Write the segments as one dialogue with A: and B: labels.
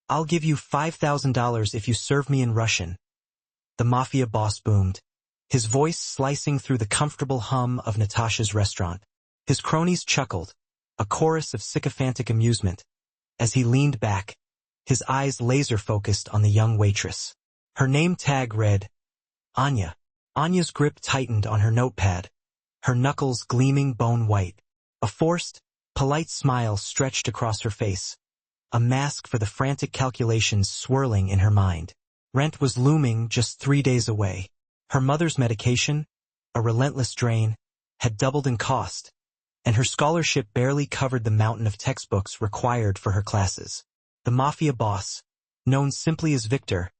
A: "I'll give you $5,000 if you serve me in Russian," the mafia boss boomed, his voice slicing through the comfortable hum of Natasha's restaurant. His cronies chuckled, a chorus of sycophantic amusement, as he leaned back, his eyes laser-focused on the young waitress. Her name tag read, Anya. Anya's grip tightened on her notepad, her knuckles gleaming bone-white. A forced, polite smile stretched across her face, a mask for the frantic calculations swirling in her mind. Rent was looming just 3 days away. Her mother's medication, a relentless drain, had doubled in cost, and her scholarship barely covered the mountain of textbooks required for her classes. The mafia boss, known simply as Victor,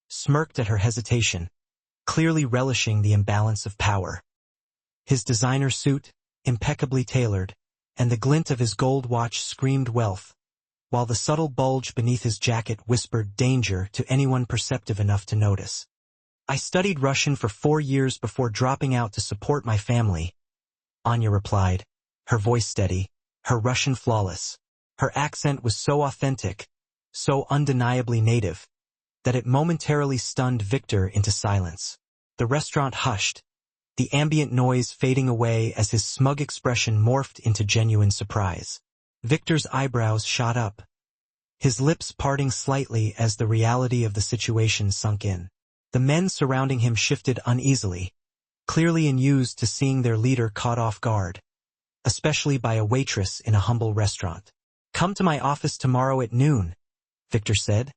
A: smirked at her hesitation, clearly relishing the imbalance of power. His designer suit, impeccably tailored, and the glint of his gold watch screamed wealth, while the subtle bulge beneath his jacket whispered danger to anyone perceptive enough to notice. "I studied Russian for 4 years before dropping out to support my family," Anya replied, her voice steady, her Russian flawless. Her accent was so authentic, so undeniably native, that it momentarily stunned Victor into silence. The restaurant hushed, the ambient noise fading away as his smug expression morphed into genuine surprise. Victor's eyebrows shot up, his lips parting slightly as the reality of the situation sunk in. The men surrounding him shifted uneasily, clearly unused to seeing their leader caught off guard, especially by a waitress in a humble restaurant. "Come to my office tomorrow at noon," Victor said,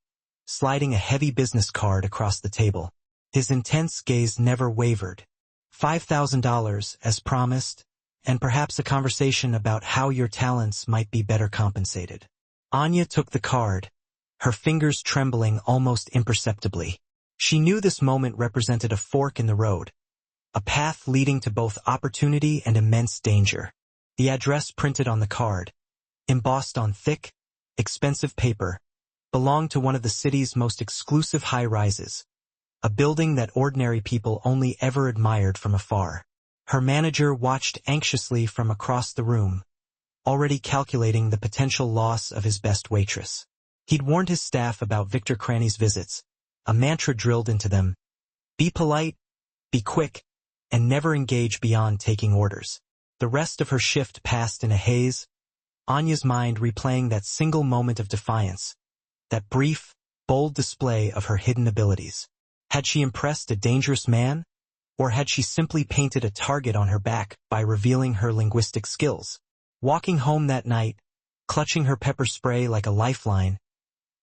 A: sliding a heavy business card across the table. His intense gaze never wavered. $5,000, as promised, and perhaps a conversation about how your talents might be better compensated. Anya took the card, her fingers trembling almost imperceptibly. She knew this moment represented a fork in the road, a path leading to both opportunity and immense danger. The address printed on the card, embossed on thick, expensive paper, belonged to one of the city's most exclusive high-rises, a building that ordinary people only ever admired from afar. Her manager watched anxiously from across the room, already calculating the potential loss of his best waitress. He'd warned his staff about Victor Cranny's visits, a mantra drilled into them: be polite, be quick, and never engage beyond taking orders. The rest of her shift passed in a haze, Anya's mind replaying that single moment of defiance, that brief, bold display of her hidden abilities. Had she impressed a dangerous man? Or had she simply painted a target on her back by revealing her linguistic skills? Walking home that night, clutching her pepper spray like a lifeline,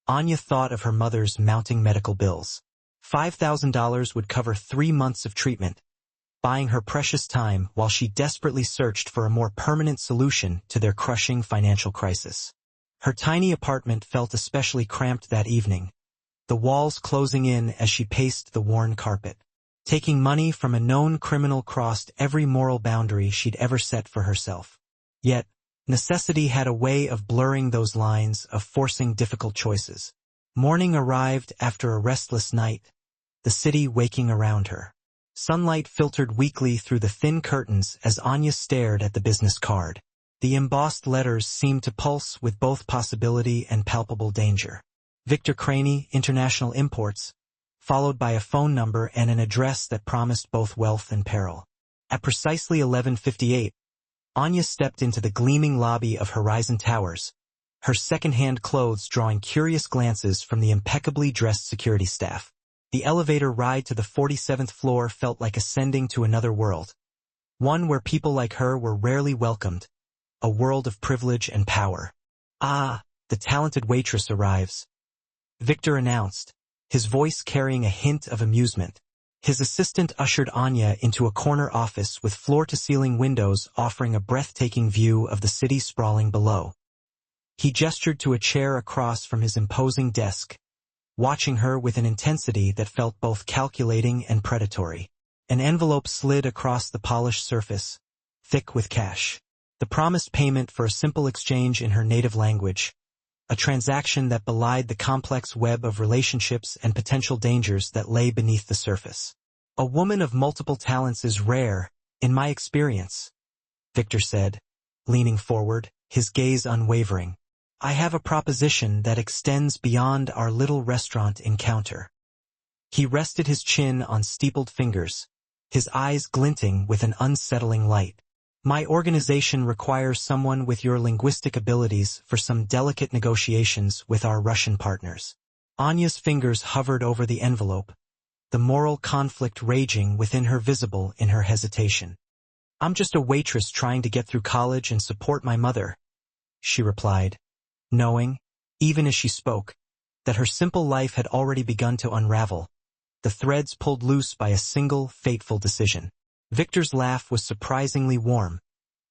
A: Anya thought of her mother's mounting medical bills. $5,000 would cover 3 months of treatment, buying her precious time while she desperately searched for a more permanent solution to their crushing financial crisis. Her tiny apartment felt especially cramped that evening, the walls closing in as she paced the worn carpet. Taking money from a known criminal crossed every moral boundary she'd ever set for herself. Yet, necessity had a way of blurring those lines, of forcing difficult choices. Morning arrived after a restless night, the city waking around her. Sunlight filtered weakly through the thin curtains as Anya stared at the business card. The embossed letters seemed to pulse with both possibility and palpable danger. Victor Cranny, International Imports, followed by a phone number and an address that promised both wealth and peril. At precisely 11:58, Anya stepped into the gleaming lobby of Horizon Towers, her second-hand clothes drawing curious glances from the impeccably dressed security staff. The elevator ride to the 47th floor felt like ascending to another world, one where people like her were rarely welcomed, a world of privilege and power. "Ah, the talented waitress arrives," Victor announced, his voice carrying a hint of amusement. His assistant ushered Anya into a corner office with floor-to-ceiling windows offering a breathtaking view of the city sprawling below. He gestured to a chair across from his imposing desk, watching her with an intensity that felt both calculating and predatory. An envelope slid across the polished surface, thick with cash. The promised payment for a simple exchange in her native language, a transaction that belied the complex web of relationships and potential dangers that lay beneath the surface. "A woman of multiple talents is rare, in my experience," Victor said, leaning forward, his gaze unwavering. I have a proposition that extends beyond our little restaurant encounter. He rested his chin on steepled fingers, his eyes glinting with an unsettling light. My organization requires someone with your linguistic abilities for some delicate negotiations with our Russian partners. Anya's fingers hovered over the envelope, the moral conflict raging within her visible in her hesitation. I'm just a waitress trying to get through college and support my mother, she replied, knowing, even as she spoke, that her simple life had already begun to unravel, the threads pulled loose by a single fateful decision. Victor's laugh was surprisingly warm,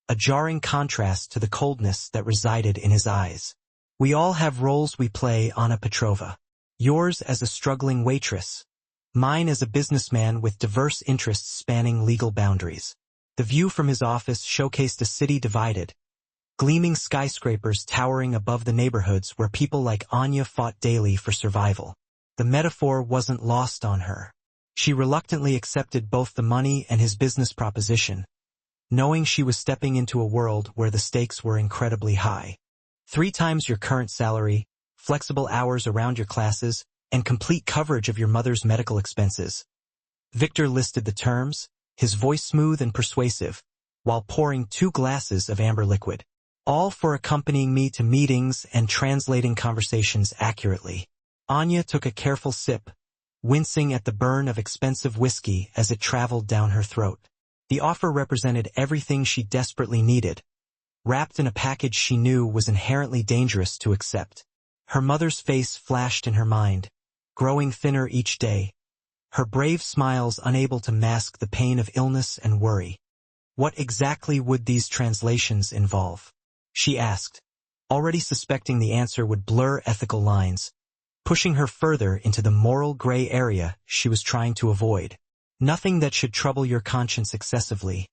A: a jarring contrast to the coldness that resided in his eyes. We all have roles we play, Anna Petrova. Yours as a struggling waitress, mine as a businessman with diverse interests spanning legal boundaries. The view from his office showcased a city divided, gleaming skyscrapers towering above the neighborhoods where people like Anya fought daily for survival. The metaphor wasn't lost on her. She reluctantly accepted both the money and his business proposition, knowing she was stepping into a world where the stakes were incredibly high. 3 times your current salary, flexible hours around your classes, and complete coverage of your mother's medical expenses. Victor listed the terms, his voice smooth and persuasive, while pouring 2 glasses of amber liquid. All for accompanying me to meetings and translating conversations accurately. Anya took a careful sip, wincing at the burn of expensive whiskey as it traveled down her throat. The offer represented everything she desperately needed, wrapped in a package she knew was inherently dangerous to accept. Her mother's face flashed in her mind, growing thinner each day, her brave smiles unable to mask the pain of illness and worry. What exactly would these translations involve? She asked, already suspecting the answer would blur ethical lines, pushing her further into the moral gray area she was trying to avoid. Nothing that should trouble your conscience excessively,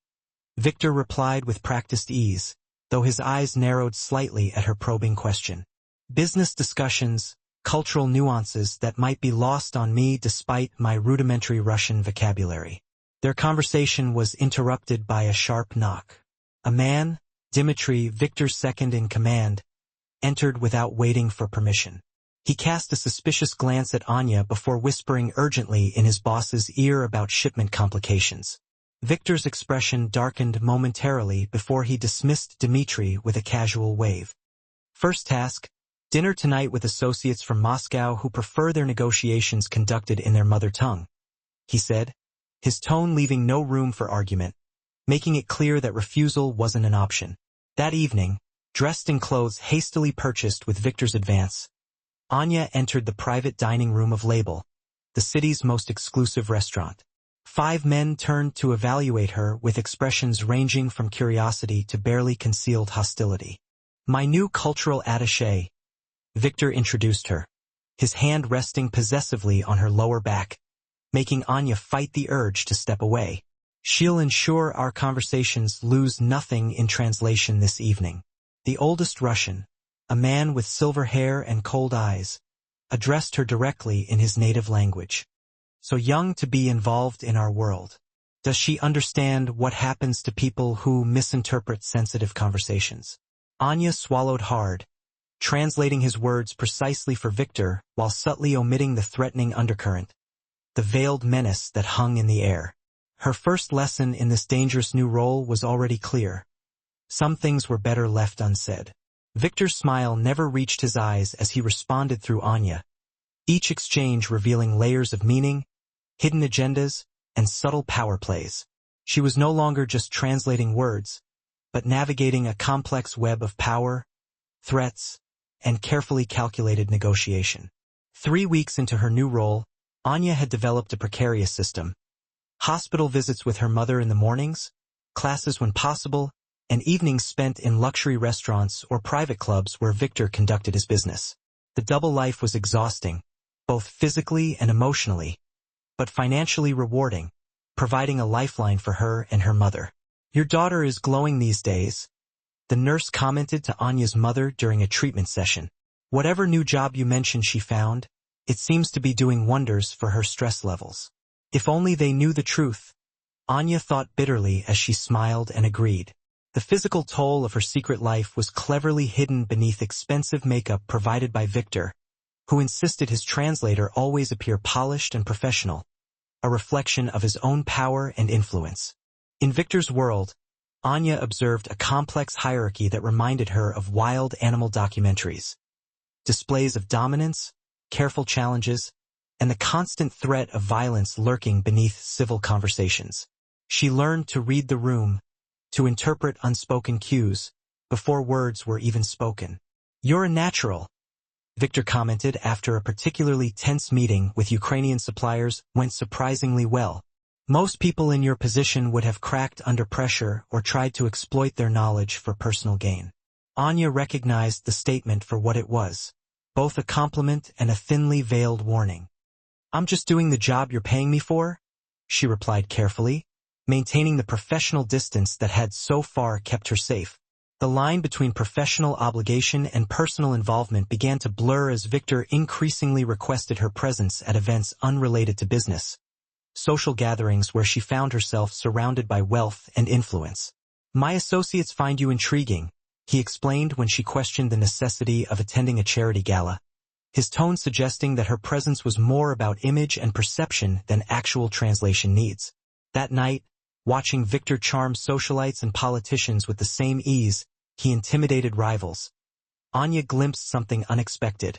A: Victor replied with practiced ease, though his eyes narrowed slightly at her probing question. Business discussions, cultural nuances that might be lost on me despite my rudimentary Russian vocabulary. Their conversation was interrupted by a sharp knock. A man, Dmitri, Victor's second in command, entered without waiting for permission. He cast a suspicious glance at Anya before whispering urgently in his boss's ear about shipment complications. Victor's expression darkened momentarily before he dismissed Dmitri with a casual wave. First task, dinner tonight with associates from Moscow who prefer their negotiations conducted in their mother tongue, he said, his tone leaving no room for argument, making it clear that refusal wasn't an option. That evening, dressed in clothes hastily purchased with Victor's advance, Anya entered the private dining room of Label, the city's most exclusive restaurant. 5 men turned to evaluate her with expressions ranging from curiosity to barely concealed hostility. My new cultural attaché, Victor introduced her, his hand resting possessively on her lower back, making Anya fight the urge to step away. She'll ensure our conversations lose nothing in translation this evening. The oldest Russian, a man with silver hair and cold eyes, addressed her directly in his native language. So young to be involved in our world. Does she understand what happens to people who misinterpret sensitive conversations? Anya swallowed hard, translating his words precisely for Victor while subtly omitting the threatening undercurrent, the veiled menace that hung in the air. Her first lesson in this dangerous new role was already clear. Some things were better left unsaid. Victor's smile never reached his eyes as he responded through Anya, each exchange revealing layers of meaning, hidden agendas, and subtle power plays. She was no longer just translating words, but navigating a complex web of power, threats, and carefully calculated negotiation. 3 weeks into her new role, Anya had developed a precarious system. Hospital visits with her mother in the mornings, classes when possible, and evenings spent in luxury restaurants or private clubs where Victor conducted his business. The double life was exhausting, both physically and emotionally, but financially rewarding, providing a lifeline for her and her mother. Your daughter is glowing these days, the nurse commented to Anya's mother during a treatment session. Whatever new job you mentioned she found, it seems to be doing wonders for her stress levels. If only they knew the truth, Anya thought bitterly as she smiled and agreed. The physical toll of her secret life was cleverly hidden beneath expensive makeup provided by Victor, who insisted his translator always appear polished and professional, a reflection of his own power and influence. In Victor's world, Anya observed a complex hierarchy that reminded her of wild animal documentaries. Displays of dominance, careful challenges, and the constant threat of violence lurking beneath civil conversations. She learned to read the room, to interpret unspoken cues, before words were even spoken. "You're a natural," Victor commented after a particularly tense meeting with Ukrainian suppliers went surprisingly well. "Most people in your position would have cracked under pressure or tried to exploit their knowledge for personal gain." Anya recognized the statement for what it was, both a compliment and a thinly veiled warning. "I'm just doing the job you're paying me for," she replied carefully, maintaining the professional distance that had so far kept her safe. The line between professional obligation and personal involvement began to blur as Victor increasingly requested her presence at events unrelated to business, social gatherings where she found herself surrounded by wealth and influence. "My associates find you intriguing," he explained when she questioned the necessity of attending a charity gala, his tone suggesting that her presence was more about image and perception than actual translation needs. That night, watching Victor charm socialites and politicians with the same ease he intimidated rivals, Anya glimpsed something unexpected,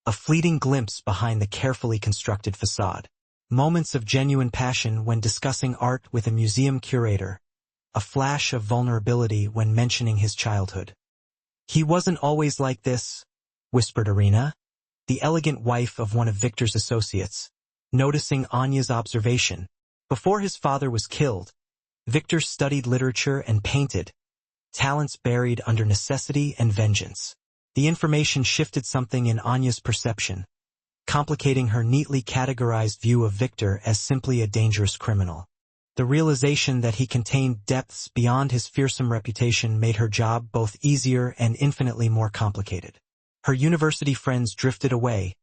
A: a fleeting glimpse behind the carefully constructed facade. Moments of genuine passion when discussing art with a museum curator, a flash of vulnerability when mentioning his childhood. "He wasn't always like this," whispered Irina, the elegant wife of one of Victor's associates, noticing Anya's observation. Before his father was killed, Victor studied literature and painted, talents buried under necessity and vengeance. The information shifted something in Anya's perception, complicating her neatly categorized view of Victor as simply a dangerous criminal. The realization that he contained depths beyond his fearsome reputation made her job both easier and infinitely more complicated. Her university friends drifted away,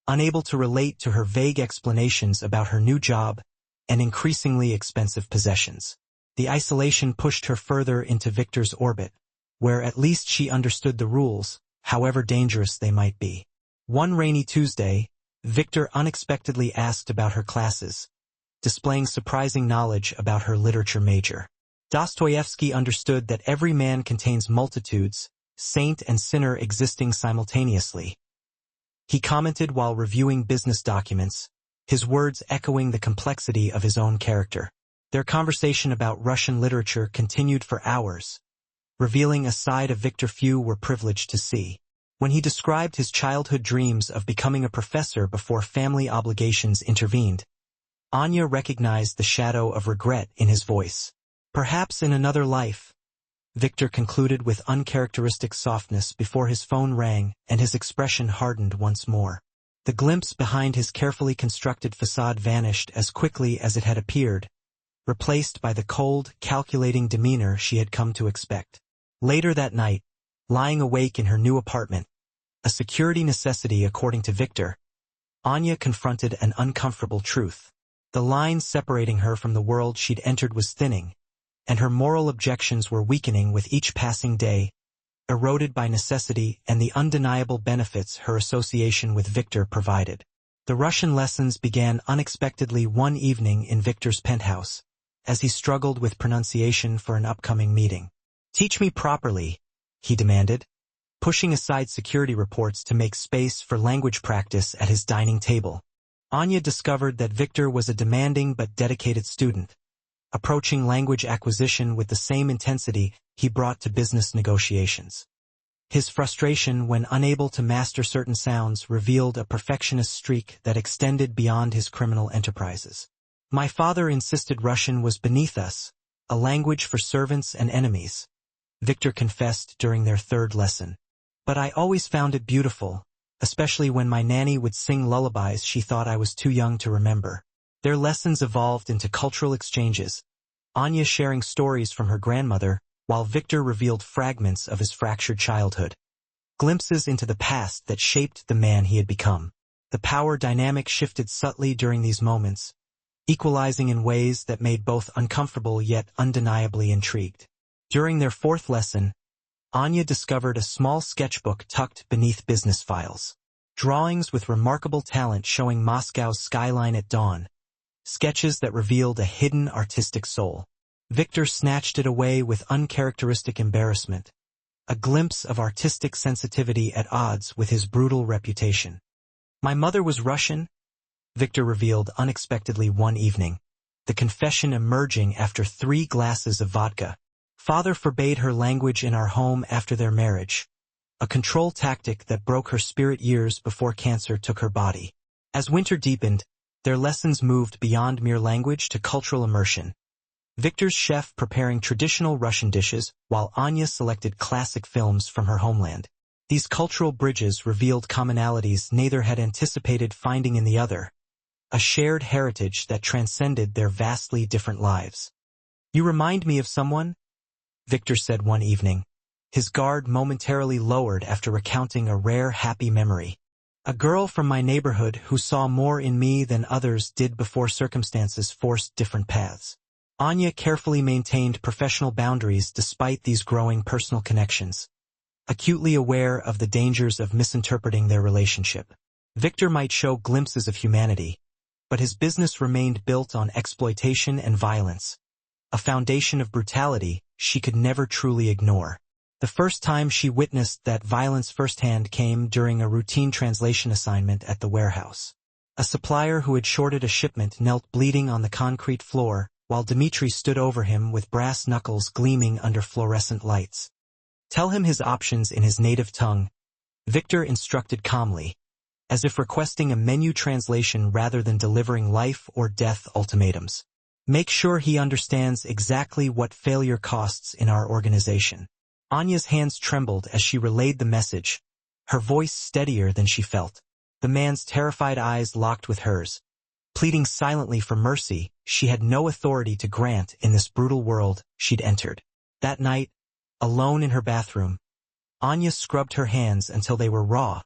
A: unable to relate to her vague explanations about her new job and increasingly expensive possessions. The isolation pushed her further into Victor's orbit, where at least she understood the rules, however dangerous they might be. One rainy Tuesday, Victor unexpectedly asked about her classes, displaying surprising knowledge about her literature major. Dostoevsky understood that every man contains multitudes, saint and sinner existing simultaneously. He commented while reviewing business documents, his words echoing the complexity of his own character. Their conversation about Russian literature continued for hours, revealing a side of Victor few were privileged to see. When he described his childhood dreams of becoming a professor before family obligations intervened, Anya recognized the shadow of regret in his voice. "Perhaps in another life," Victor concluded with uncharacteristic softness before his phone rang and his expression hardened once more. The glimpse behind his carefully constructed facade vanished as quickly as it had appeared, replaced by the cold, calculating demeanor she had come to expect. Later that night, lying awake in her new apartment, a security necessity according to Victor, Anya confronted an uncomfortable truth. The line separating her from the world she'd entered was thinning, and her moral objections were weakening with each passing day, eroded by necessity and the undeniable benefits her association with Victor provided. The Russian lessons began unexpectedly one evening in Victor's penthouse, as he struggled with pronunciation for an upcoming meeting. "Teach me properly," he demanded, pushing aside security reports to make space for language practice at his dining table. Anya discovered that Victor was a demanding but dedicated student, approaching language acquisition with the same intensity he brought to business negotiations. His frustration when unable to master certain sounds revealed a perfectionist streak that extended beyond his criminal enterprises. "My father insisted Russian was beneath us, a language for servants and enemies," Victor confessed during their third lesson. "But I always found it beautiful, especially when my nanny would sing lullabies she thought I was too young to remember." Their lessons evolved into cultural exchanges, Anya sharing stories from her grandmother, while Victor revealed fragments of his fractured childhood. Glimpses into the past that shaped the man he had become. The power dynamic shifted subtly during these moments, equalizing in ways that made both uncomfortable yet undeniably intrigued. During their fourth lesson, Anya discovered a small sketchbook tucked beneath business files. Drawings with remarkable talent showing Moscow's skyline at dawn. Sketches that revealed a hidden artistic soul. Victor snatched it away with uncharacteristic embarrassment. A glimpse of artistic sensitivity at odds with his brutal reputation. My mother was Russian, Victor revealed unexpectedly one evening, the confession emerging after 3 glasses of vodka. Father forbade her language in our home after their marriage, a control tactic that broke her spirit years before cancer took her body. As winter deepened, their lessons moved beyond mere language to cultural immersion. Victor's chef preparing traditional Russian dishes, while Anya selected classic films from her homeland. These cultural bridges revealed commonalities neither had anticipated finding in the other, a shared heritage that transcended their vastly different lives. You remind me of someone, Victor said one evening, his guard momentarily lowered after recounting a rare happy memory. A girl from my neighborhood who saw more in me than others did before circumstances forced different paths. Anya carefully maintained professional boundaries despite these growing personal connections, acutely aware of the dangers of misinterpreting their relationship. Victor might show glimpses of humanity, but his business remained built on exploitation and violence, a foundation of brutality she could never truly ignore. The first time she witnessed that violence firsthand came during a routine translation assignment at the warehouse. A supplier who had shorted a shipment knelt bleeding on the concrete floor, while Dmitri stood over him with brass knuckles gleaming under fluorescent lights. Tell him his options in his native tongue, Victor instructed calmly, as if requesting a menu translation rather than delivering life or death ultimatums. Make sure he understands exactly what failure costs in our organization. Anya's hands trembled as she relayed the message, her voice steadier than she felt. The man's terrified eyes locked with hers. Pleading silently for mercy, she had no authority to grant in this brutal world she'd entered. That night, alone in her bathroom, Anya scrubbed her hands until they were raw,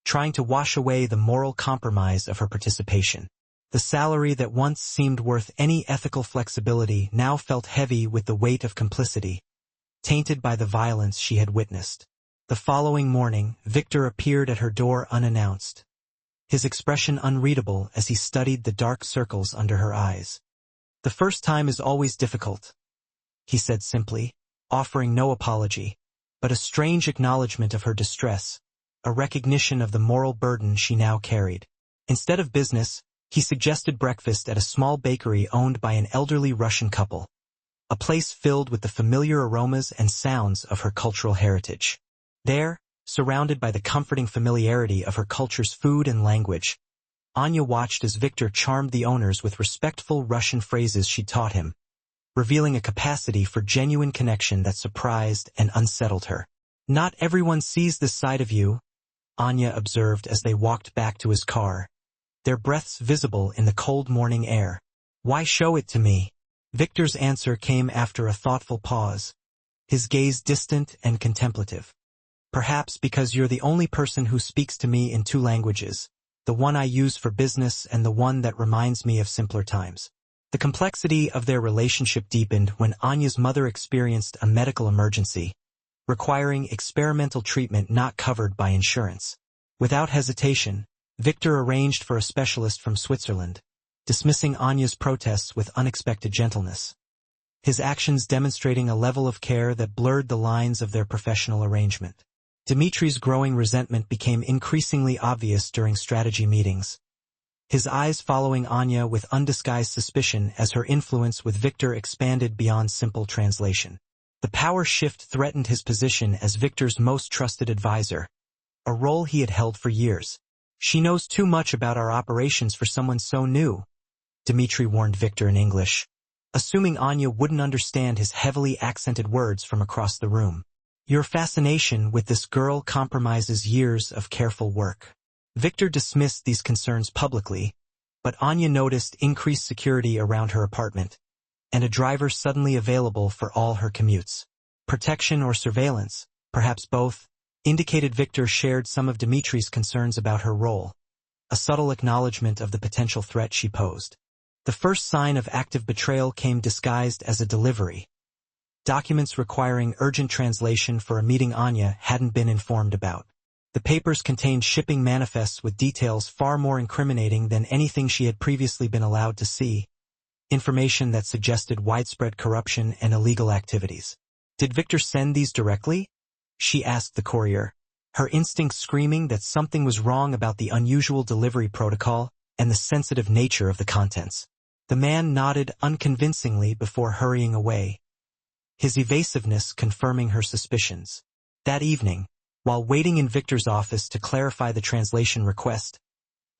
A: trying to wash away the moral compromise of her participation. The salary that once seemed worth any ethical flexibility now felt heavy with the weight of complicity, tainted by the violence she had witnessed. The following morning, Victor appeared at her door unannounced, his expression unreadable as he studied the dark circles under her eyes. The first time is always difficult, he said simply, offering no apology, but a strange acknowledgement of her distress, a recognition of the moral burden she now carried. Instead of business, he suggested breakfast at a small bakery owned by an elderly Russian couple, a place filled with the familiar aromas and sounds of her cultural heritage. There, surrounded by the comforting familiarity of her culture's food and language, Anya watched as Victor charmed the owners with respectful Russian phrases she taught him, revealing a capacity for genuine connection that surprised and unsettled her. Not everyone sees this side of you, Anya observed as they walked back to his car, their breaths visible in the cold morning air. Why show it to me? Victor's answer came after a thoughtful pause, his gaze distant and contemplative. Perhaps because you're the only person who speaks to me in 2 languages, the one I use for business and the one that reminds me of simpler times. The complexity of their relationship deepened when Anya's mother experienced a medical emergency, requiring experimental treatment not covered by insurance. Without hesitation, Victor arranged for a specialist from Switzerland, dismissing Anya's protests with unexpected gentleness, his actions demonstrating a level of care that blurred the lines of their professional arrangement. Dmitri's growing resentment became increasingly obvious during strategy meetings, his eyes following Anya with undisguised suspicion as her influence with Victor expanded beyond simple translation. The power shift threatened his position as Victor's most trusted advisor, a role he had held for years. She knows too much about our operations for someone so new, Dmitri warned Victor in English, assuming Anya wouldn't understand his heavily accented words from across the room. Your fascination with this girl compromises years of careful work. Victor dismissed these concerns publicly, but Anya noticed increased security around her apartment, and a driver suddenly available for all her commutes. Protection or surveillance, perhaps both, indicated Victor shared some of Dmitri's concerns about her role, a subtle acknowledgement of the potential threat she posed. The first sign of active betrayal came disguised as a delivery. documents requiring urgent translation for a meeting Anya hadn't been informed about. The papers contained shipping manifests with details far more incriminating than anything she had previously been allowed to see, information that suggested widespread corruption and illegal activities. "Did Victor send these directly?" she asked the courier, her instincts screaming that something was wrong about the unusual delivery protocol and the sensitive nature of the contents. The man nodded unconvincingly before hurrying away, his evasiveness confirming her suspicions. That evening, while waiting in Victor's office to clarify the translation request,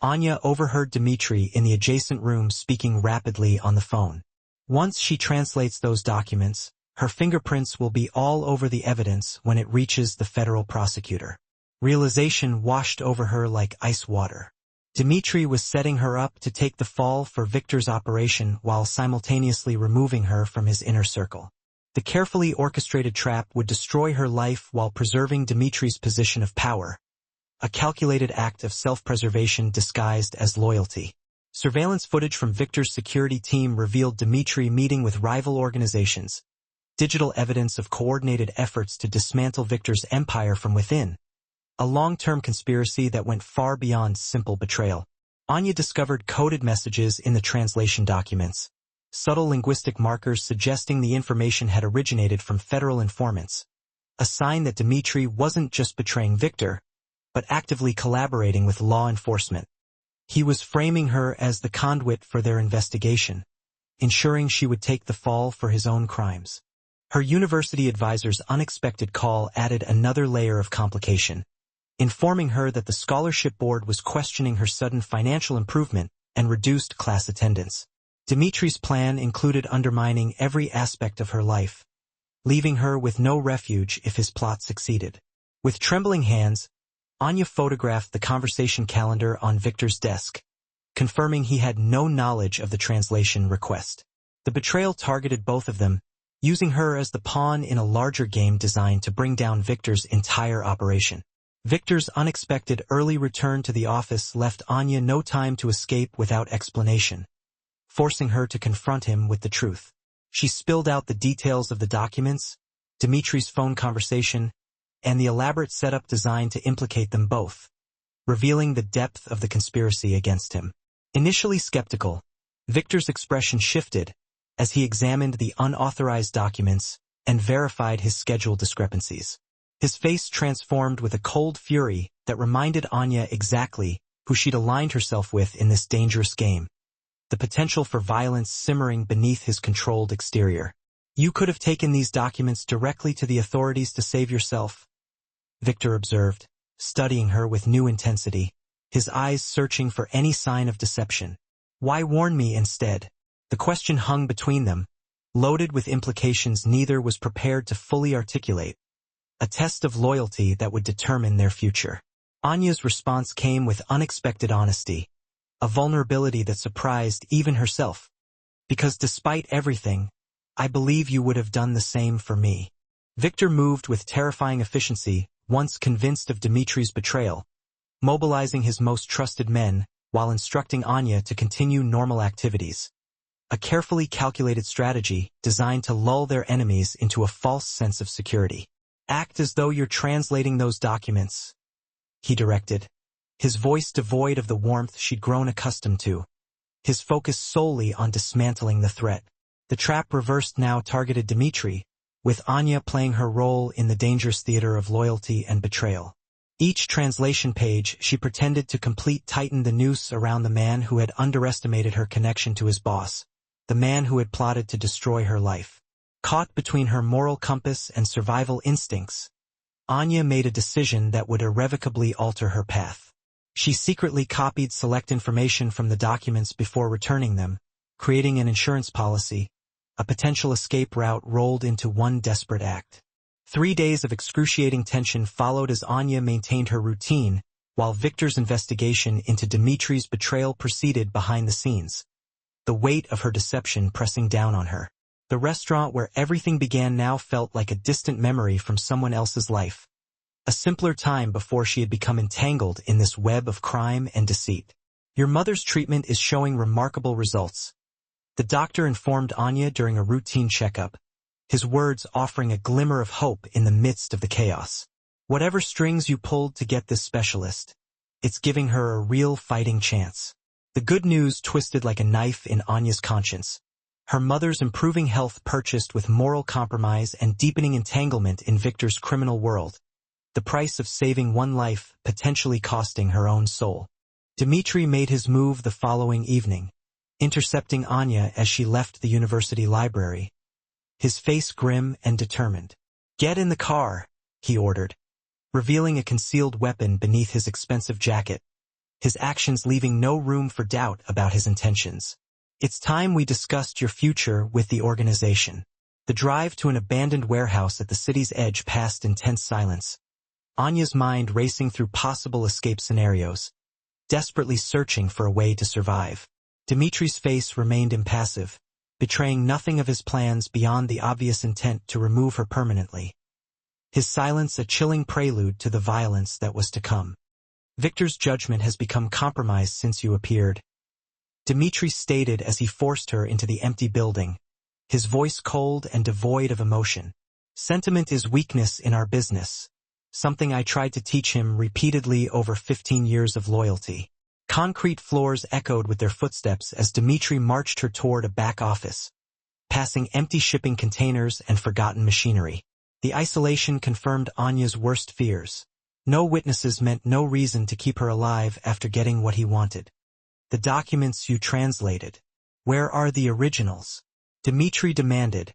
A: Anya overheard Dmitri in the adjacent room speaking rapidly on the phone. "Once she translates those documents, her fingerprints will be all over the evidence when it reaches the federal prosecutor." Realization washed over her like ice water. Dmitri was setting her up to take the fall for Victor's operation while simultaneously removing her from his inner circle. The carefully orchestrated trap would destroy her life while preserving Dmitri's position of power, a calculated act of self-preservation disguised as loyalty. Surveillance footage from Victor's security team revealed Dmitri meeting with rival organizations, digital evidence of coordinated efforts to dismantle Victor's empire from within, a long-term conspiracy that went far beyond simple betrayal. Anya discovered coded messages in the translation documents, subtle linguistic markers suggesting the information had originated from federal informants, a sign that Dmitri wasn't just betraying Victor, but actively collaborating with law enforcement. He was framing her as the conduit for their investigation, ensuring she would take the fall for his own crimes. Her university advisor's unexpected call added another layer of complication, informing her that the scholarship board was questioning her sudden financial improvement and reduced class attendance. Dmitri's plan included undermining every aspect of her life, leaving her with no refuge if his plot succeeded. With trembling hands, Anya photographed the conversation calendar on Victor's desk, confirming he had no knowledge of the translation request. The betrayal targeted both of them, using her as the pawn in a larger game designed to bring down Victor's entire operation. Victor's unexpected early return to the office left Anya no time to escape without explanation, forcing her to confront him with the truth. She spilled out the details of the documents, Dmitri's phone conversation, and the elaborate setup designed to implicate them both, revealing the depth of the conspiracy against him. Initially skeptical, Victor's expression shifted as he examined the unauthorized documents and verified his schedule discrepancies. His face transformed with a cold fury that reminded Anya exactly who she'd aligned herself with in this dangerous game, the potential for violence simmering beneath his controlled exterior. "You could have taken these documents directly to the authorities to save yourself," Victor observed, studying her with new intensity, his eyes searching for any sign of deception. "Why warn me instead?" The question hung between them, loaded with implications neither was prepared to fully articulate, a test of loyalty that would determine their future. Anya's response came with unexpected honesty, a vulnerability that surprised even herself. "Because despite everything, I believe you would have done the same for me." Victor moved with terrifying efficiency, once convinced of Dmitri's betrayal, mobilizing his most trusted men while instructing Anya to continue normal activities. A carefully calculated strategy designed to lull their enemies into a false sense of security. "Act as though you're translating those documents," he directed, his voice devoid of the warmth she'd grown accustomed to, his focus solely on dismantling the threat. The trap reversed now targeted Dmitri, with Anya playing her role in the dangerous theater of loyalty and betrayal. Each translation page she pretended to complete tightened the noose around the man who had underestimated her connection to his boss, the man who had plotted to destroy her life. Caught between her moral compass and survival instincts, Anya made a decision that would irrevocably alter her path. She secretly copied select information from the documents before returning them, creating an insurance policy, a potential escape route rolled into one desperate act. 3 days of excruciating tension followed as Anya maintained her routine, while Victor's investigation into Dmitri's betrayal proceeded behind the scenes, the weight of her deception pressing down on her. The restaurant where everything began now felt like a distant memory from someone else's life, a simpler time before she had become entangled in this web of crime and deceit. "Your mother's treatment is showing remarkable results," the doctor informed Anya during a routine checkup, his words offering a glimmer of hope in the midst of the chaos. Whatever strings you pulled to get this specialist, it's giving her a real fighting chance. The good news twisted like a knife in Anya's conscience. Her mother's improving health purchased with moral compromise and deepening entanglement in Victor's criminal world. The price of saving one life potentially costing her own soul. Dmitri made his move the following evening, intercepting Anya as she left the university library, his face grim and determined. "Get in the car," he ordered, revealing a concealed weapon beneath his expensive jacket, his actions leaving no room for doubt about his intentions. "It's time we discussed your future with the organization." The drive to an abandoned warehouse at the city's edge passed in tense silence, Anya's mind racing through possible escape scenarios, desperately searching for a way to survive. Dimitri's face remained impassive, betraying nothing of his plans beyond the obvious intent to remove her permanently. His silence a chilling prelude to the violence that was to come. "Victor's judgment has become compromised since you appeared," Dmitri stated as he forced her into the empty building, his voice cold and devoid of emotion. "Sentiment is weakness in our business, something I tried to teach him repeatedly over 15 years of loyalty." Concrete floors echoed with their footsteps as Dmitri marched her toward a back office, passing empty shipping containers and forgotten machinery. The isolation confirmed Anya's worst fears. No witnesses meant no reason to keep her alive after getting what he wanted. "The documents you translated, where are the originals?" Dmitri demanded,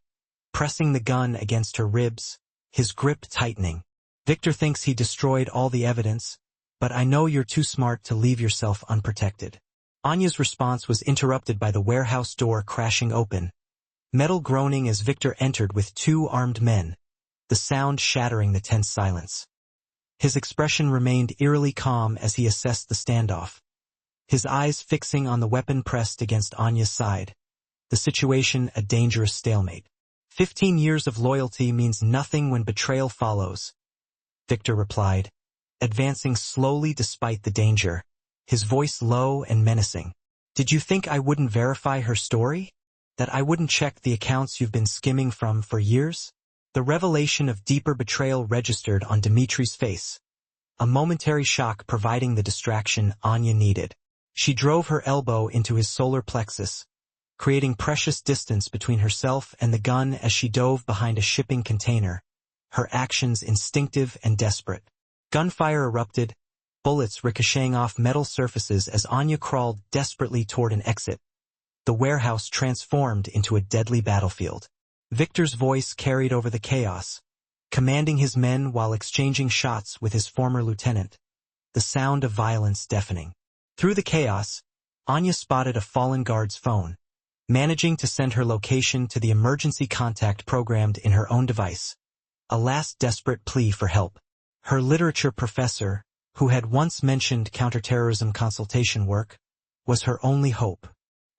A: pressing the gun against her ribs, his grip tightening. "Victor thinks he destroyed all the evidence, but I know you're too smart to leave yourself unprotected." Anya's response was interrupted by the warehouse door crashing open, metal groaning as Victor entered with 2 armed men, the sound shattering the tense silence. His expression remained eerily calm as he assessed the standoff, his eyes fixing on the weapon pressed against Anya's side. The situation a dangerous stalemate. 15 years of loyalty means nothing when betrayal follows, Victor replied, advancing slowly despite the danger, his voice low and menacing. "Did you think I wouldn't verify her story? That I wouldn't check the accounts you've been skimming from for years?" The revelation of deeper betrayal registered on Dimitri's face, a momentary shock providing the distraction Anya needed. She drove her elbow into his solar plexus, creating precious distance between herself and the gun as she dove behind a shipping container, her actions instinctive and desperate. Gunfire erupted, bullets ricocheting off metal surfaces as Anya crawled desperately toward an exit. The warehouse transformed into a deadly battlefield. Victor's voice carried over the chaos, commanding his men while exchanging shots with his former lieutenant, the sound of violence deafening. Through the chaos, Anya spotted a fallen guard's phone, managing to send her location to the emergency contact programmed in her own device, a last desperate plea for help. Her literature professor, who had once mentioned counterterrorism consultation work, was her only hope.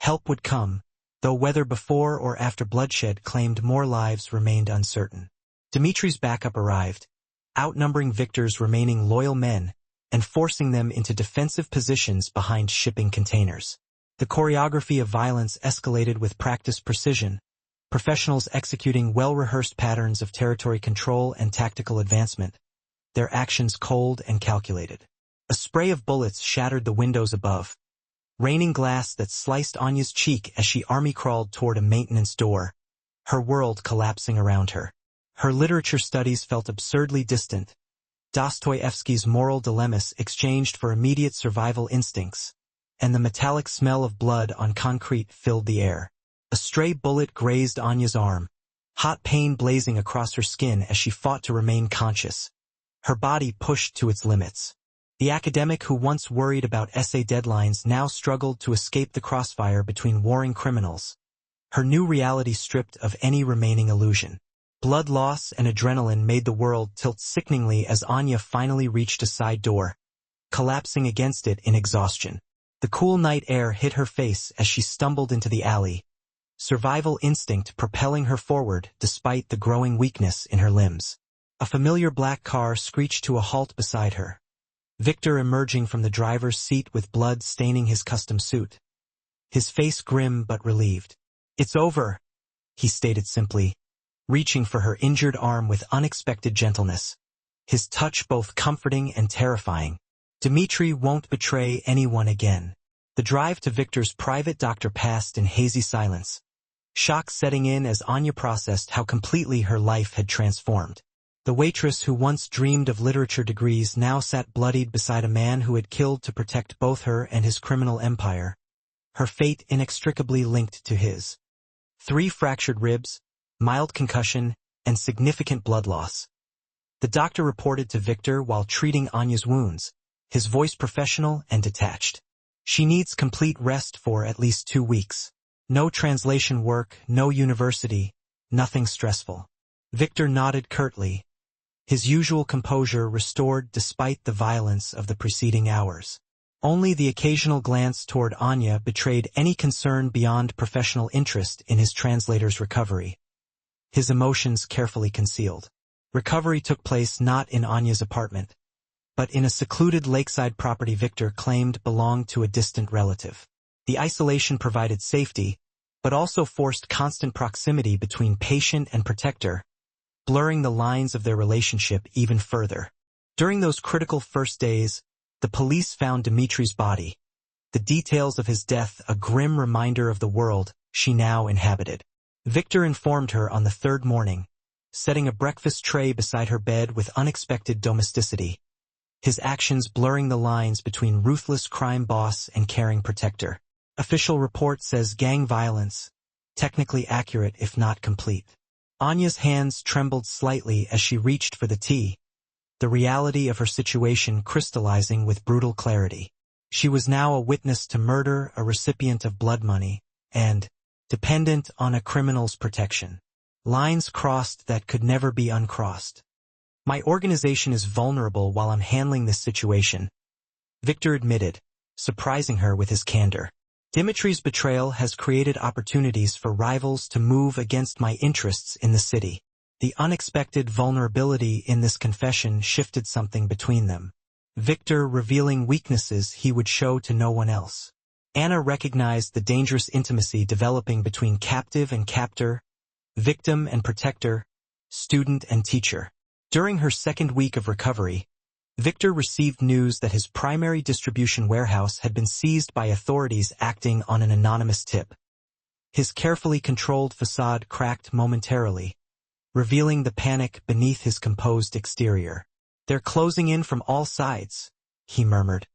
A: Help would come, though whether before or after bloodshed claimed more lives remained uncertain. Dimitri's backup arrived, outnumbering Victor's remaining loyal men and forcing them into defensive positions behind shipping containers. The choreography of violence escalated with practiced precision, professionals executing well-rehearsed patterns of territory control and tactical advancement, their actions cold and calculated. A spray of bullets shattered the windows above, raining glass that sliced Anya's cheek as she army-crawled toward a maintenance door, her world collapsing around her. Her literature studies felt absurdly distant, Dostoevsky's moral dilemmas exchanged for immediate survival instincts, and the metallic smell of blood on concrete filled the air. A stray bullet grazed Anya's arm, hot pain blazing across her skin as she fought to remain conscious, her body pushed to its limits. The academic who once worried about essay deadlines now struggled to escape the crossfire between warring criminals, her new reality stripped of any remaining illusion. Blood loss and adrenaline made the world tilt sickeningly as Anya finally reached a side door, collapsing against it in exhaustion. The cool night air hit her face as she stumbled into the alley, survival instinct propelling her forward despite the growing weakness in her limbs. A familiar black car screeched to a halt beside her, Victor emerging from the driver's seat with blood staining his custom suit, his face grim but relieved. "It's over," he stated simply, reaching for her injured arm with unexpected gentleness, his touch both comforting and terrifying. Dmitri won't betray anyone again. The drive to Victor's private doctor passed in hazy silence, shock setting in as Anya processed how completely her life had transformed. The waitress who once dreamed of literature degrees now sat bloodied beside a man who had killed to protect both her and his criminal empire, her fate inextricably linked to his. 3 fractured ribs, mild concussion, and significant blood loss. The doctor reported to Victor while treating Anya's wounds, his voice professional and detached. She needs complete rest for at least 2 weeks. No translation work, no university, nothing stressful. Victor nodded curtly, his usual composure restored despite the violence of the preceding hours. Only the occasional glance toward Anya betrayed any concern beyond professional interest in his translator's recovery, his emotions carefully concealed. Recovery took place not in Anya's apartment, but in a secluded lakeside property Victor claimed belonged to a distant relative. The isolation provided safety, but also forced constant proximity between patient and protector, blurring the lines of their relationship even further. During those critical first days, the police found Dmitri's body, the details of his death a grim reminder of the world she now inhabited. Victor informed her on the 3rd morning, setting a breakfast tray beside her bed with unexpected domesticity, his actions blurring the lines between ruthless crime boss and caring protector. Official report says gang violence, technically accurate if not complete. Anya's hands trembled slightly as she reached for the tea, the reality of her situation crystallizing with brutal clarity. She was now a witness to murder, a recipient of blood money, and dependent on a criminal's protection. Lines crossed that could never be uncrossed. My organization is vulnerable while I'm handling this situation, Victor admitted, surprising her with his candor. Dimitri's betrayal has created opportunities for rivals to move against my interests in the city. The unexpected vulnerability in this confession shifted something between them, Victor revealing weaknesses he would show to no one else. Anna recognized the dangerous intimacy developing between captive and captor, victim and protector, student and teacher. During her 2nd week of recovery, Victor received news that his primary distribution warehouse had been seized by authorities acting on an anonymous tip. His carefully controlled facade cracked momentarily, revealing the panic beneath his composed exterior. "They're closing in from all sides," he murmured,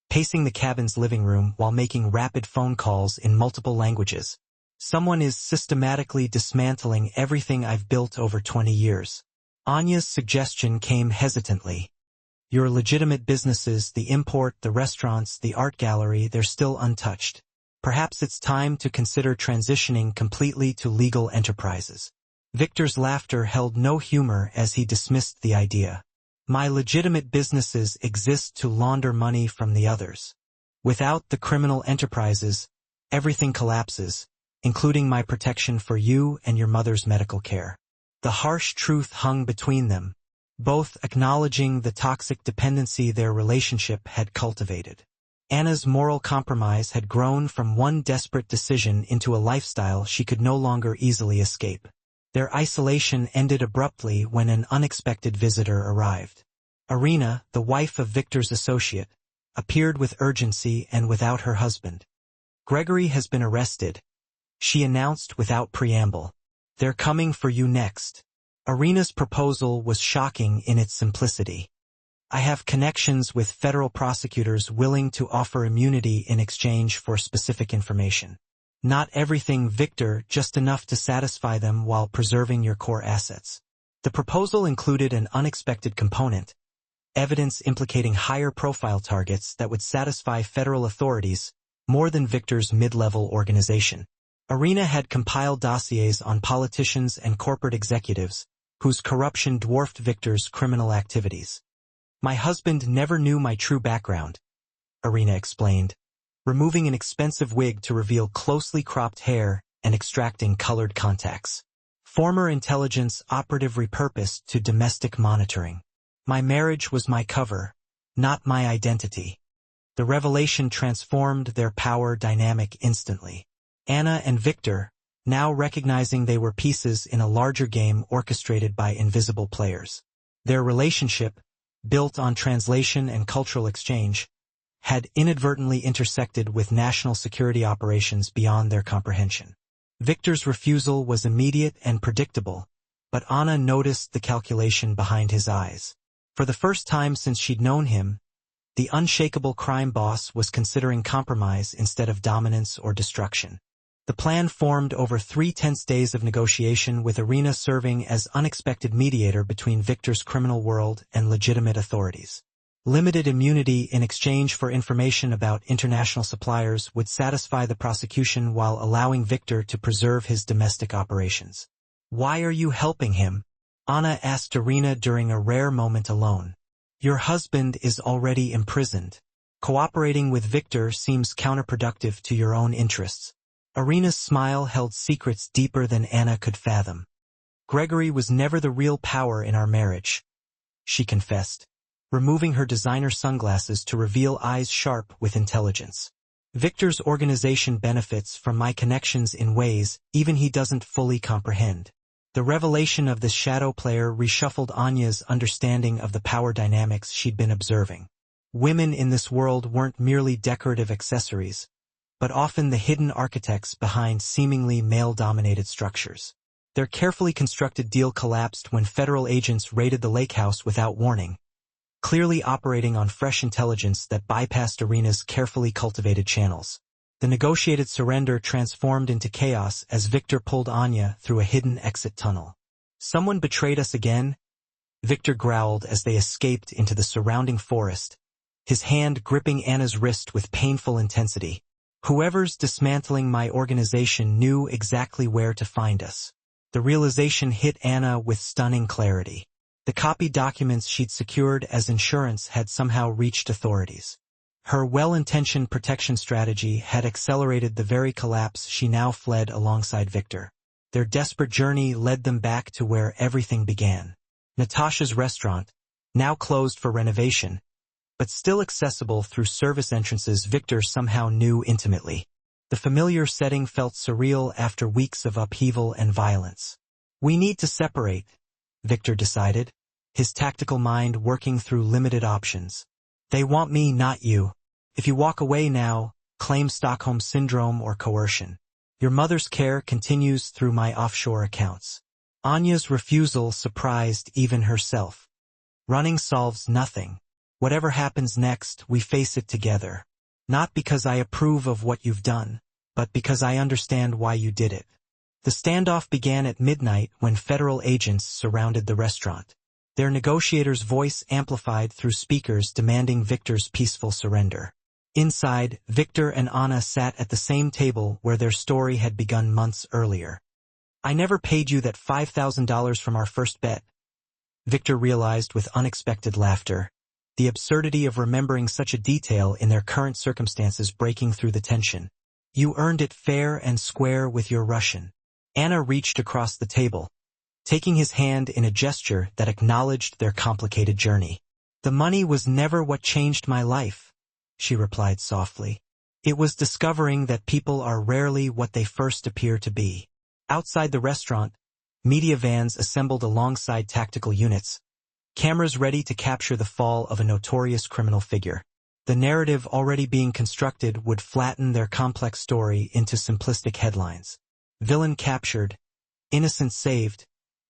A: pacing the cabin's living room while making rapid phone calls in multiple languages. "Someone is systematically dismantling everything I've built over 20 years. Anya's suggestion came hesitantly. "Your legitimate businesses, the import, the restaurants, the art gallery, they're still untouched. Perhaps it's time to consider transitioning completely to legal enterprises." Victor's laughter held no humor as he dismissed the idea. "My legitimate businesses exist to launder money from the others. Without the criminal enterprises, everything collapses, including my protection for you and your mother's medical care." The harsh truth hung between them, both acknowledging the toxic dependency their relationship had cultivated. Anna's moral compromise had grown from one desperate decision into a lifestyle she could no longer easily escape. Their isolation ended abruptly when an unexpected visitor arrived. Irina, the wife of Victor's associate, appeared with urgency and without her husband. "Gregory has been arrested," she announced without preamble. "They're coming for you next." Irina's proposal was shocking in its simplicity. "I have connections with federal prosecutors willing to offer immunity in exchange for specific information. Not everything, Victor, just enough to satisfy them while preserving your core assets." The proposal included an unexpected component, evidence implicating higher profile targets that would satisfy federal authorities more than Victor's mid-level organization. Irina had compiled dossiers on politicians and corporate executives whose corruption dwarfed Victor's criminal activities. "My husband never knew my true background," Irina explained, removing an expensive wig to reveal closely cropped hair and extracting colored contacts. "Former intelligence operative repurposed to domestic monitoring. My marriage was my cover, not my identity." The revelation transformed their power dynamic instantly. Anna and Victor, now recognizing they were pieces in a larger game orchestrated by invisible players. Their relationship, built on translation and cultural exchange, had inadvertently intersected with national security operations beyond their comprehension. Victor's refusal was immediate and predictable, but Anna noticed the calculation behind his eyes. For the first time since she'd known him, the unshakable crime boss was considering compromise instead of dominance or destruction. The plan formed over 3 tense days of negotiation, with Irina serving as unexpected mediator between Victor's criminal world and legitimate authorities. Limited immunity in exchange for information about international suppliers would satisfy the prosecution while allowing Victor to preserve his domestic operations. "Why are you helping him?" Anna asked Irina during a rare moment alone. "Your husband is already imprisoned. Cooperating with Victor seems counterproductive to your own interests." Irina's smile held secrets deeper than Anna could fathom. "Gregory was never the real power in our marriage," she confessed, removing her designer sunglasses to reveal eyes sharp with intelligence. "Victor's organization benefits from my connections in ways even he doesn't fully comprehend." The revelation of this shadow player reshuffled Anya's understanding of the power dynamics she'd been observing. Women in this world weren't merely decorative accessories, but often the hidden architects behind seemingly male-dominated structures. Their carefully constructed deal collapsed when federal agents raided the lake house without warning, clearly operating on fresh intelligence that bypassed Irina's carefully cultivated channels. The negotiated surrender transformed into chaos as Victor pulled Anya through a hidden exit tunnel. "Someone betrayed us again," Victor growled as they escaped into the surrounding forest, his hand gripping Anna's wrist with painful intensity. "Whoever's dismantling my organization knew exactly where to find us." The realization hit Anna with stunning clarity. The copied documents she'd secured as insurance had somehow reached authorities. Her well-intentioned protection strategy had accelerated the very collapse she now fled alongside Victor. Their desperate journey led them back to where everything began. Natasha's restaurant, now closed for renovation, but still accessible through service entrances Victor somehow knew intimately. The familiar setting felt surreal after weeks of upheaval and violence. "We need to separate," Victor decided, his tactical mind working through limited options. "They want me, not you. If you walk away now, claim Stockholm Syndrome or coercion. Your mother's care continues through my offshore accounts." Anya's refusal surprised even herself. "Running solves nothing. Whatever happens next, we face it together. Not because I approve of what you've done, but because I understand why you did it." The standoff began at midnight when federal agents surrounded the restaurant. Their negotiator's voice amplified through speakers demanding Victor's peaceful surrender. Inside, Victor and Anna sat at the same table where their story had begun months earlier. "I never paid you that $5,000 from our first bet," Victor realized with unexpected laughter, the absurdity of remembering such a detail in their current circumstances breaking through the tension. "You earned it fair and square with your Russian." Anna reached across the table, taking his hand in a gesture that acknowledged their complicated journey. "The money was never what changed my life," she replied softly. "It was discovering that people are rarely what they first appear to be." Outside the restaurant, media vans assembled alongside tactical units, cameras ready to capture the fall of a notorious criminal figure. The narrative already being constructed would flatten their complex story into simplistic headlines. "Villain captured, innocent saved,"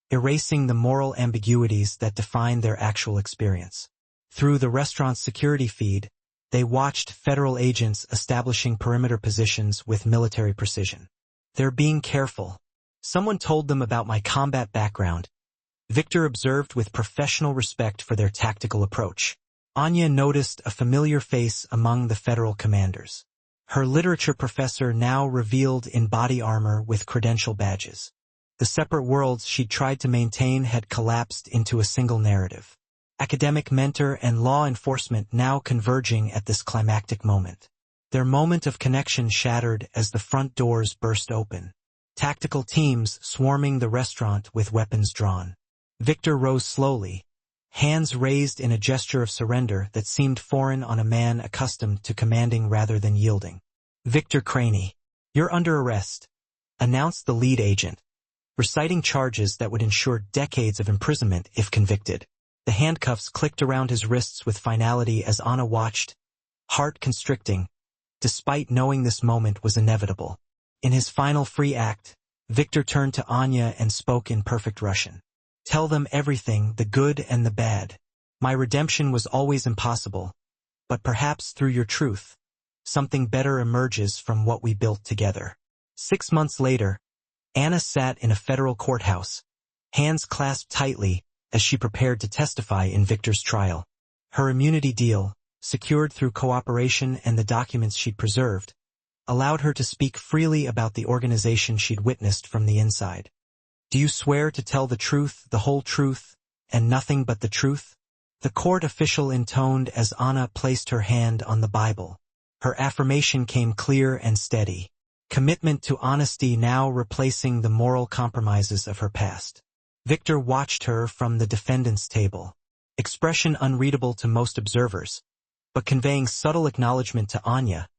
A: erasing the moral ambiguities that define their actual experience. Through the restaurant's security feed, they watched federal agents establishing perimeter positions with military precision. "They're being careful. Someone told them about my combat background," Victor observed with professional respect for their tactical approach. Anya noticed a familiar face among the federal commanders. Her literature professor now revealed in body armor with credential badges. The separate worlds she'd tried to maintain had collapsed into a single narrative. Academic mentor and law enforcement now converging at this climactic moment. Their moment of connection shattered as the front doors burst open. Tactical teams swarming the restaurant with weapons drawn. Victor rose slowly, hands raised in a gesture of surrender that seemed foreign on a man accustomed to commanding rather than yielding. "Victor Craney, you're under arrest." announced the lead agent, reciting charges that would ensure decades of imprisonment if convicted. The handcuffs clicked around his wrists with finality as Anna watched, heart constricting, despite knowing this moment was inevitable. In his final free act, Victor turned to Anya and spoke in perfect Russian. "Tell them everything, the good and the bad. My redemption was always impossible, but perhaps through your truth, something better emerges from what we built together." 6 months later, Anna sat in a federal courthouse, hands clasped tightly as she prepared to testify in Victor's trial. Her immunity deal, secured through cooperation and the documents she'd preserved, allowed her to speak freely about the organization she'd witnessed from the inside. "Do you swear to tell the truth, the whole truth, and nothing but the truth?" The court official intoned as Anna placed her hand on the Bible. Her affirmation came clear and steady, commitment to honesty now replacing the moral compromises of her past. Victor watched her from the defendant's table, expression unreadable to most observers, but conveying subtle acknowledgement to Anya.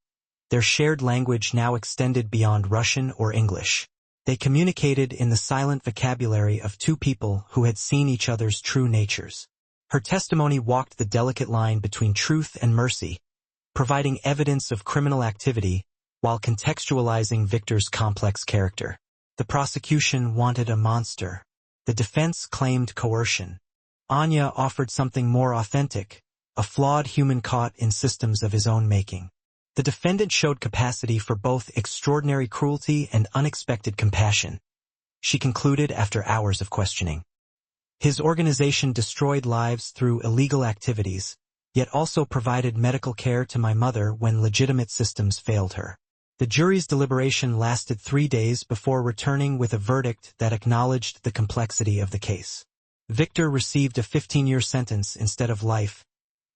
A: Their shared language now extended beyond Russian or English. They communicated in the silent vocabulary of two people who had seen each other's true natures. Her testimony walked the delicate line between truth and mercy, providing evidence of criminal activity while contextualizing Victor's complex character. The prosecution wanted a monster. The defense claimed coercion. Anya offered something more authentic, a flawed human caught in systems of his own making. The defendant showed capacity for both extraordinary cruelty and unexpected compassion, she concluded after hours of questioning. His organization destroyed lives through illegal activities, yet also provided medical care to my mother when legitimate systems failed her. The jury's deliberation lasted 3 days before returning with a verdict that acknowledged the complexity of the case. Victor received a 15-year sentence instead of life,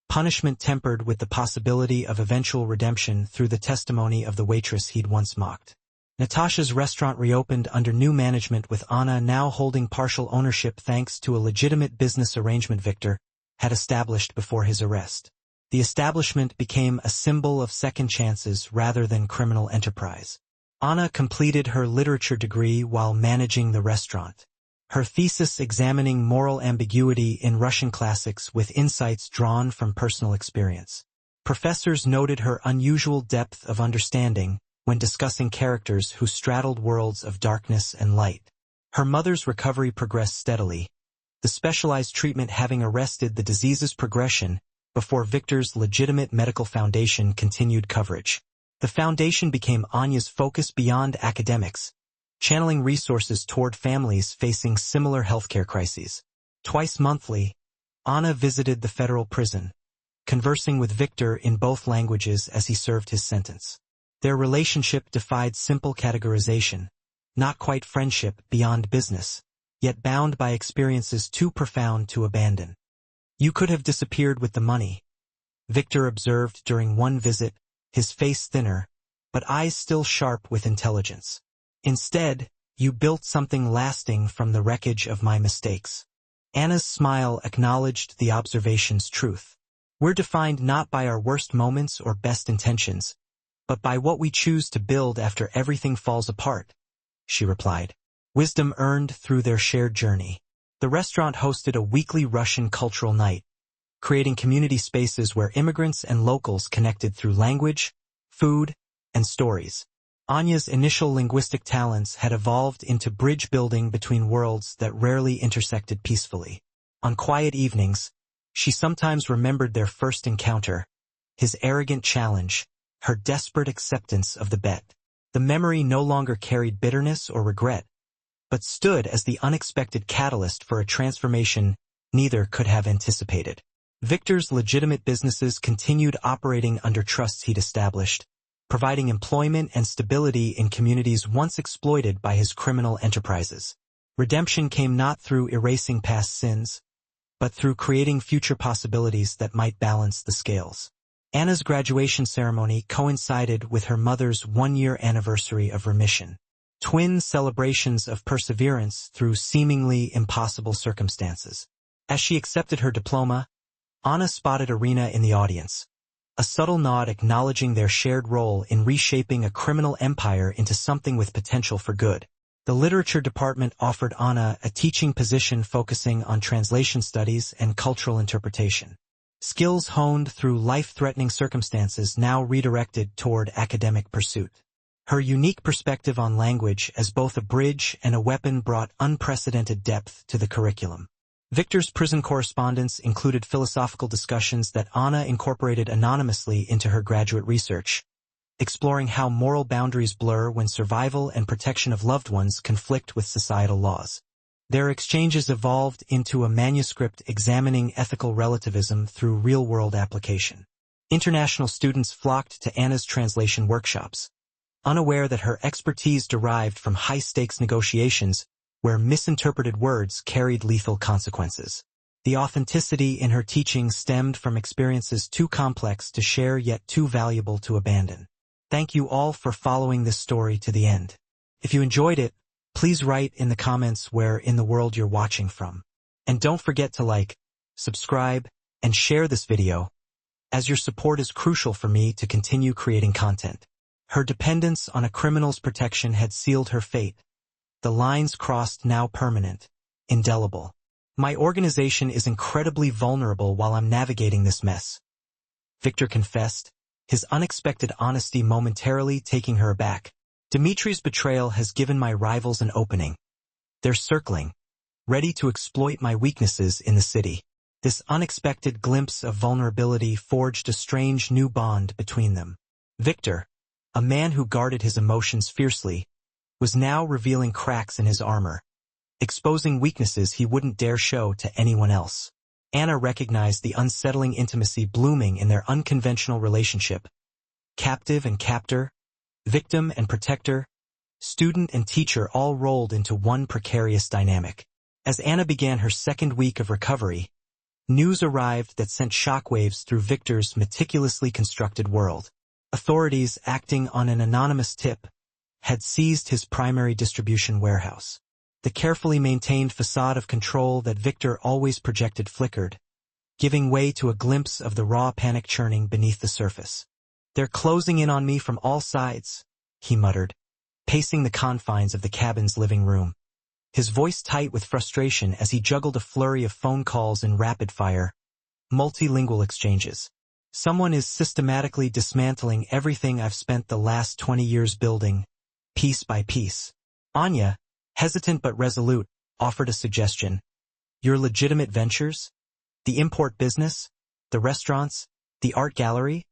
A: punishment tempered with the possibility of eventual redemption through the testimony of the waitress he'd once mocked. Natasha's restaurant reopened under new management with Anna now holding partial ownership thanks to a legitimate business arrangement Victor had established before his arrest. The establishment became a symbol of second chances rather than criminal enterprise. Anna completed her literature degree while managing the restaurant. Her thesis examining moral ambiguity in Russian classics with insights drawn from personal experience. Professors noted her unusual depth of understanding when discussing characters who straddled worlds of darkness and light. Her mother's recovery progressed steadily, the specialized treatment having arrested the disease's progression before Victor's legitimate medical foundation continued coverage. The foundation became Anya's focus beyond academics, channeling resources toward families facing similar healthcare crises. Twice monthly, Anna visited the federal prison, conversing with Victor in both languages as he served his sentence. Their relationship defied simple categorization, not quite friendship beyond business, yet bound by experiences too profound to abandon. "You could have disappeared with the money," Victor observed during one visit, his face thinner, but eyes still sharp with intelligence. "Instead, you built something lasting from the wreckage of my mistakes." Anna's smile acknowledged the observation's truth. "We're defined not by our worst moments or best intentions, but by what we choose to build after everything falls apart," she replied. Wisdom earned through their shared journey. The restaurant hosted a weekly Russian cultural night, creating community spaces where immigrants and locals connected through language, food, and stories. Anya's initial linguistic talents had evolved into bridge building between worlds that rarely intersected peacefully. On quiet evenings, she sometimes remembered their first encounter, his arrogant challenge, her desperate acceptance of the bet. The memory no longer carried bitterness or regret, but stood as the unexpected catalyst for a transformation neither could have anticipated. Victor's legitimate businesses continued operating under trusts he'd established, providing employment and stability in communities once exploited by his criminal enterprises. Redemption came not through erasing past sins, but through creating future possibilities that might balance the scales. Anna's graduation ceremony coincided with her mother's 1-year anniversary of remission. Twin celebrations of perseverance through seemingly impossible circumstances. As she accepted her diploma, Anna spotted Irina in the audience, a subtle nod acknowledging their shared role in reshaping a criminal empire into something with potential for good. The literature department offered Anna a teaching position focusing on translation studies and cultural interpretation. Skills honed through life-threatening circumstances now redirected toward academic pursuit. Her unique perspective on language as both a bridge and a weapon brought unprecedented depth to the curriculum. Victor's prison correspondence included philosophical discussions that Anna incorporated anonymously into her graduate research, exploring how moral boundaries blur when survival and protection of loved ones conflict with societal laws. Their exchanges evolved into a manuscript examining ethical relativism through real-world application. International students flocked to Anna's translation workshops, unaware that her expertise derived from high-stakes negotiations where misinterpreted words carried lethal consequences. The authenticity in her teaching stemmed from experiences too complex to share yet too valuable to abandon. Thank you all for following this story to the end. If you enjoyed it, please write in the comments where in the world you're watching from. And don't forget to like, subscribe, and share this video, as your support is crucial for me to continue creating content. Her dependence on a criminal's protection had sealed her fate. The lines crossed now permanent, indelible. My organization is incredibly vulnerable while I'm navigating this mess. Victor confessed, his unexpected honesty momentarily taking her aback. Dimitri's betrayal has given my rivals an opening. They're circling, ready to exploit my weaknesses in the city. This unexpected glimpse of vulnerability forged a strange new bond between them. Victor, a man who guarded his emotions fiercely, was now revealing cracks in his armor, exposing weaknesses he wouldn't dare show to anyone else. Anna recognized the unsettling intimacy blooming in their unconventional relationship. Captive and captor, victim and protector, student and teacher all rolled into one precarious dynamic. As Anna began her second week of recovery, news arrived that sent shockwaves through Victor's meticulously constructed world. Authorities, acting on an anonymous tip, had seized his primary distribution warehouse. The carefully maintained facade of control that Victor always projected flickered, giving way to a glimpse of the raw panic churning beneath the surface. "They're closing in on me from all sides," he muttered, pacing the confines of the cabin's living room, his voice tight with frustration as he juggled a flurry of phone calls in rapid-fire, multilingual exchanges. "Someone is systematically dismantling everything I've spent the last 20 years building, piece by piece." Anya, hesitant but resolute, offered a suggestion. "Your legitimate ventures? The import business? The restaurants? The art gallery?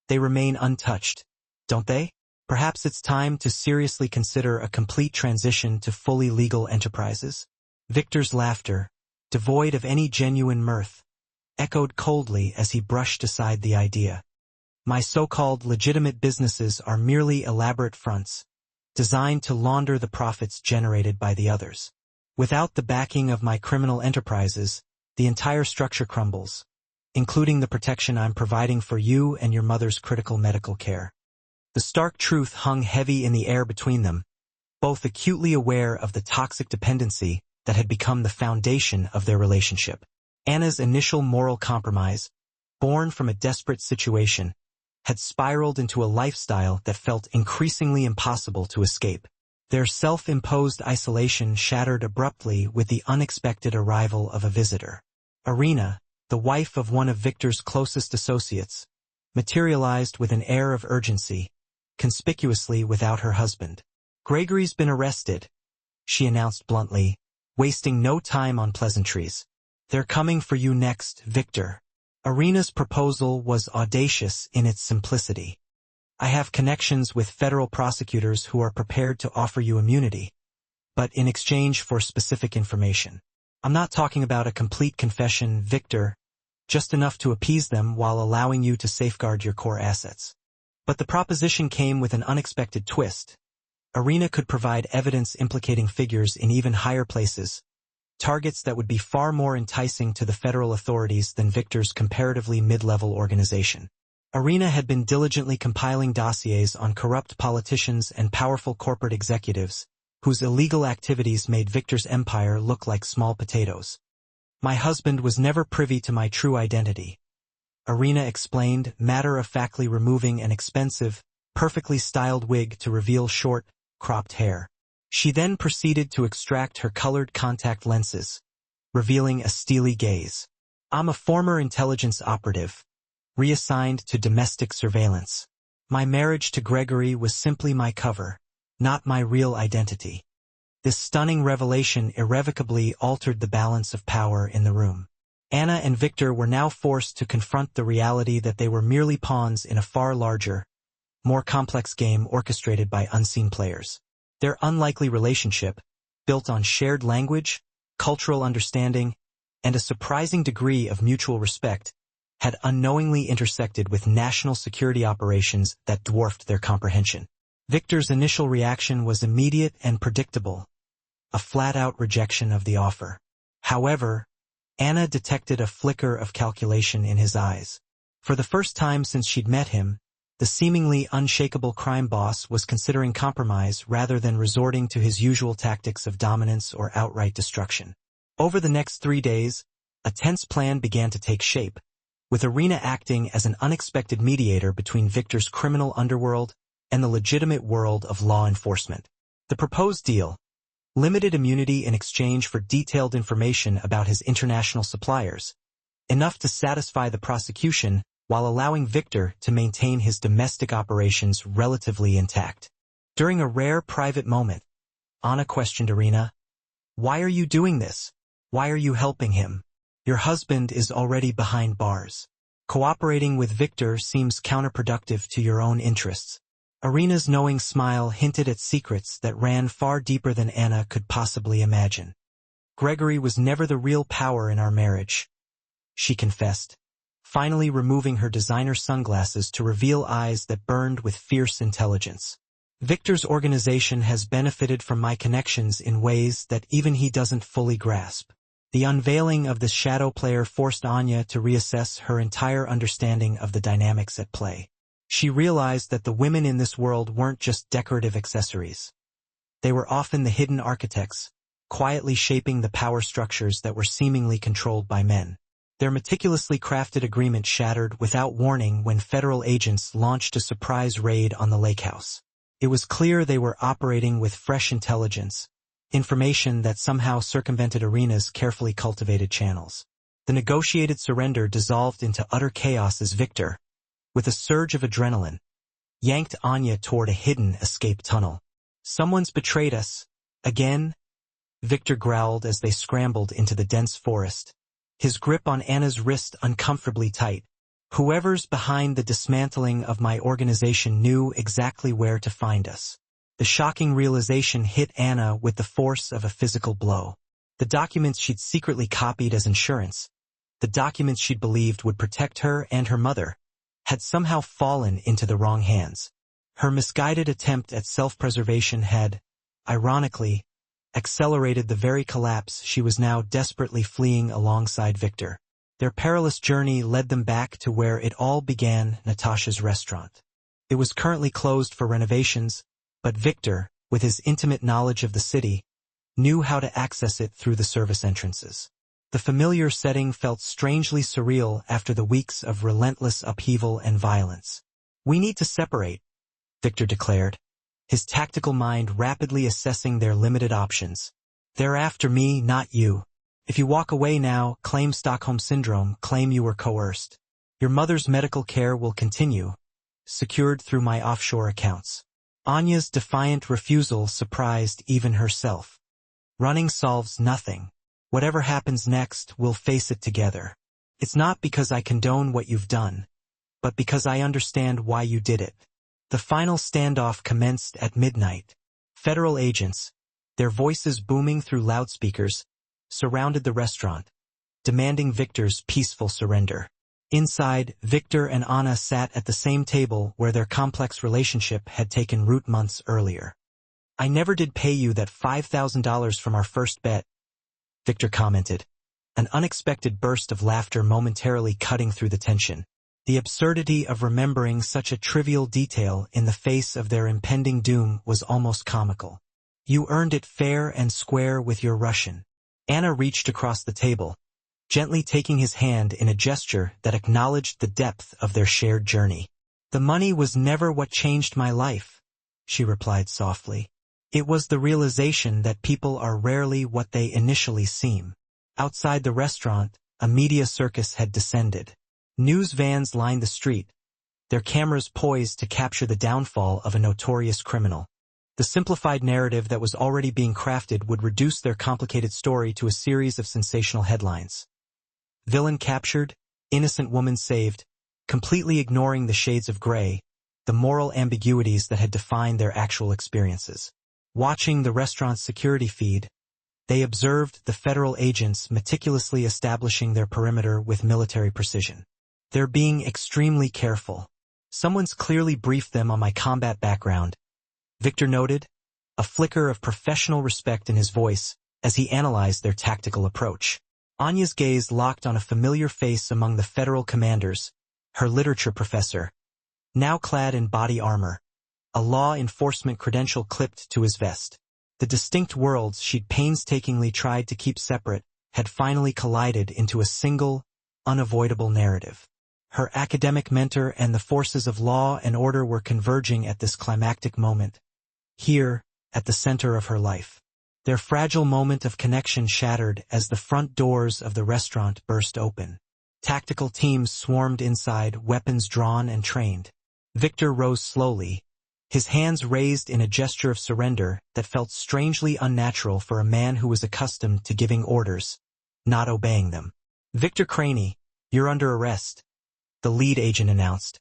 A: They remain untouched, don't they? Perhaps it's time to seriously consider a complete transition to fully legal enterprises." Victor's laughter, devoid of any genuine mirth, echoed coldly as he brushed aside the idea. "My so-called legitimate businesses are merely elaborate fronts, designed to launder the profits generated by the others. Without the backing of my criminal enterprises, the entire structure crumbles, including the protection I'm providing for you and your mother's critical medical care." The stark truth hung heavy in the air between them, both acutely aware of the toxic dependency that had become the foundation of their relationship. Anna's initial moral compromise, born from a desperate situation, had spiraled into a lifestyle that felt increasingly impossible to escape. Their self-imposed isolation shattered abruptly with the unexpected arrival of a visitor. Irina, the wife of one of Victor's closest associates, materialized with an air of urgency, conspicuously without her husband. "Gregory's been arrested," she announced bluntly, wasting no time on pleasantries. "They're coming for you next, Victor." Irina's proposal was audacious in its simplicity. "I have connections with federal prosecutors who are prepared to offer you immunity, but in exchange for specific information. I'm not talking about a complete confession, Victor, just enough to appease them while allowing you to safeguard your core assets." But the proposition came with an unexpected twist. Irina could provide evidence implicating figures in even higher places, targets that would be far more enticing to the federal authorities than Victor's comparatively mid-level organization. Irina had been diligently compiling dossiers on corrupt politicians and powerful corporate executives, whose illegal activities made Victor's empire look like small potatoes. "My husband was never privy to my true identity," Irina explained, matter-of-factly removing an expensive, perfectly styled wig to reveal short, cropped hair. She then proceeded to extract her colored contact lenses, revealing a steely gaze. I'm a former intelligence operative, reassigned to domestic surveillance. My marriage to Gregory was simply my cover, not my real identity. This stunning revelation irrevocably altered the balance of power in the room. Anna and Victor were now forced to confront the reality that they were merely pawns in a far larger, more complex game orchestrated by unseen players. Their unlikely relationship, built on shared language, cultural understanding, and a surprising degree of mutual respect, had unknowingly intersected with national security operations that dwarfed their comprehension. Victor's initial reaction was immediate and predictable, a flat-out rejection of the offer. However, Anna detected a flicker of calculation in his eyes. For the first time since she'd met him, the seemingly unshakable crime boss was considering compromise rather than resorting to his usual tactics of dominance or outright destruction. Over the next 3 days, a tense plan began to take shape, with Irina acting as an unexpected mediator between Victor's criminal underworld and the legitimate world of law enforcement. The proposed deal, limited immunity in exchange for detailed information about his international suppliers, enough to satisfy the prosecution while allowing Victor to maintain his domestic operations relatively intact. During a rare private moment, Anna questioned Irina, "Why are you doing this? Why are you helping him? Your husband is already behind bars. Cooperating with Victor seems counterproductive to your own interests." Irina's knowing smile hinted at secrets that ran far deeper than Anna could possibly imagine. Gregory was never the real power in our marriage, she confessed, finally removing her designer sunglasses to reveal eyes that burned with fierce intelligence. Victor's organization has benefited from my connections in ways that even he doesn't fully grasp. The unveiling of the shadow player forced Anya to reassess her entire understanding of the dynamics at play. She realized that the women in this world weren't just decorative accessories. They were often the hidden architects, quietly shaping the power structures that were seemingly controlled by men. Their meticulously crafted agreement shattered without warning when federal agents launched a surprise raid on the lake house. It was clear they were operating with fresh intelligence, information that somehow circumvented Irina's carefully cultivated channels. The negotiated surrender dissolved into utter chaos as Victor, with a surge of adrenaline, yanked Anya toward a hidden escape tunnel. "Someone's betrayed us. Again?" Victor growled as they scrambled into the dense forest, his grip on Anna's wrist uncomfortably tight. "Whoever's behind the dismantling of my organization knew exactly where to find us." The shocking realization hit Anna with the force of a physical blow. The documents she'd secretly copied as insurance, the documents she'd believed would protect her and her mother, had somehow fallen into the wrong hands. Her misguided attempt at self-preservation had, ironically, accelerated the very collapse she was now desperately fleeing alongside Victor. Their perilous journey led them back to where it all began, Natasha's restaurant. It was currently closed for renovations, but Victor, with his intimate knowledge of the city, knew how to access it through the service entrances. The familiar setting felt strangely surreal after the weeks of relentless upheaval and violence. "We need to separate," Victor declared, his tactical mind rapidly assessing their limited options. "They're after me, not you. If you walk away now, claim Stockholm Syndrome, claim you were coerced. Your mother's medical care will continue, secured through my offshore accounts." Anya's defiant refusal surprised even herself. "Running solves nothing. Whatever happens next, we'll face it together. It's not because I condone what you've done, but because I understand why you did it." The final standoff commenced at midnight. Federal agents, their voices booming through loudspeakers, surrounded the restaurant, demanding Victor's peaceful surrender. Inside, Victor and Anna sat at the same table where their complex relationship had taken root months earlier. "I never did pay you that $5,000 from our first bet," Victor commented, an unexpected burst of laughter momentarily cutting through the tension. The absurdity of remembering such a trivial detail in the face of their impending doom was almost comical. "You earned it fair and square with your Russian." Anna reached across the table, gently taking his hand in a gesture that acknowledged the depth of their shared journey. "The money was never what changed my life," she replied softly. "It was the realization that people are rarely what they initially seem." Outside the restaurant, a media circus had descended. News vans lined the street, their cameras poised to capture the downfall of a notorious criminal. The simplified narrative that was already being crafted would reduce their complicated story to a series of sensational headlines. Villain captured, innocent woman saved, completely ignoring the shades of gray, the moral ambiguities that had defined their actual experiences. Watching the restaurant's security feed, they observed the federal agents meticulously establishing their perimeter with military precision. "They're being extremely careful. Someone's clearly briefed them on my combat background," Victor noted, a flicker of professional respect in his voice as he analyzed their tactical approach. Anya's gaze locked on a familiar face among the federal commanders, her literature professor, now clad in body armor, a law enforcement credential clipped to his vest. The distinct worlds she'd painstakingly tried to keep separate had finally collided into a single, unavoidable narrative. Her academic mentor and the forces of law and order were converging at this climactic moment, here, at the center of her life. Their fragile moment of connection shattered as the front doors of the restaurant burst open. Tactical teams swarmed inside, weapons drawn and trained. Victor rose slowly, his hands raised in a gesture of surrender that felt strangely unnatural for a man who was accustomed to giving orders, not obeying them. "Victor Craney, you're under arrest," the lead agent announced,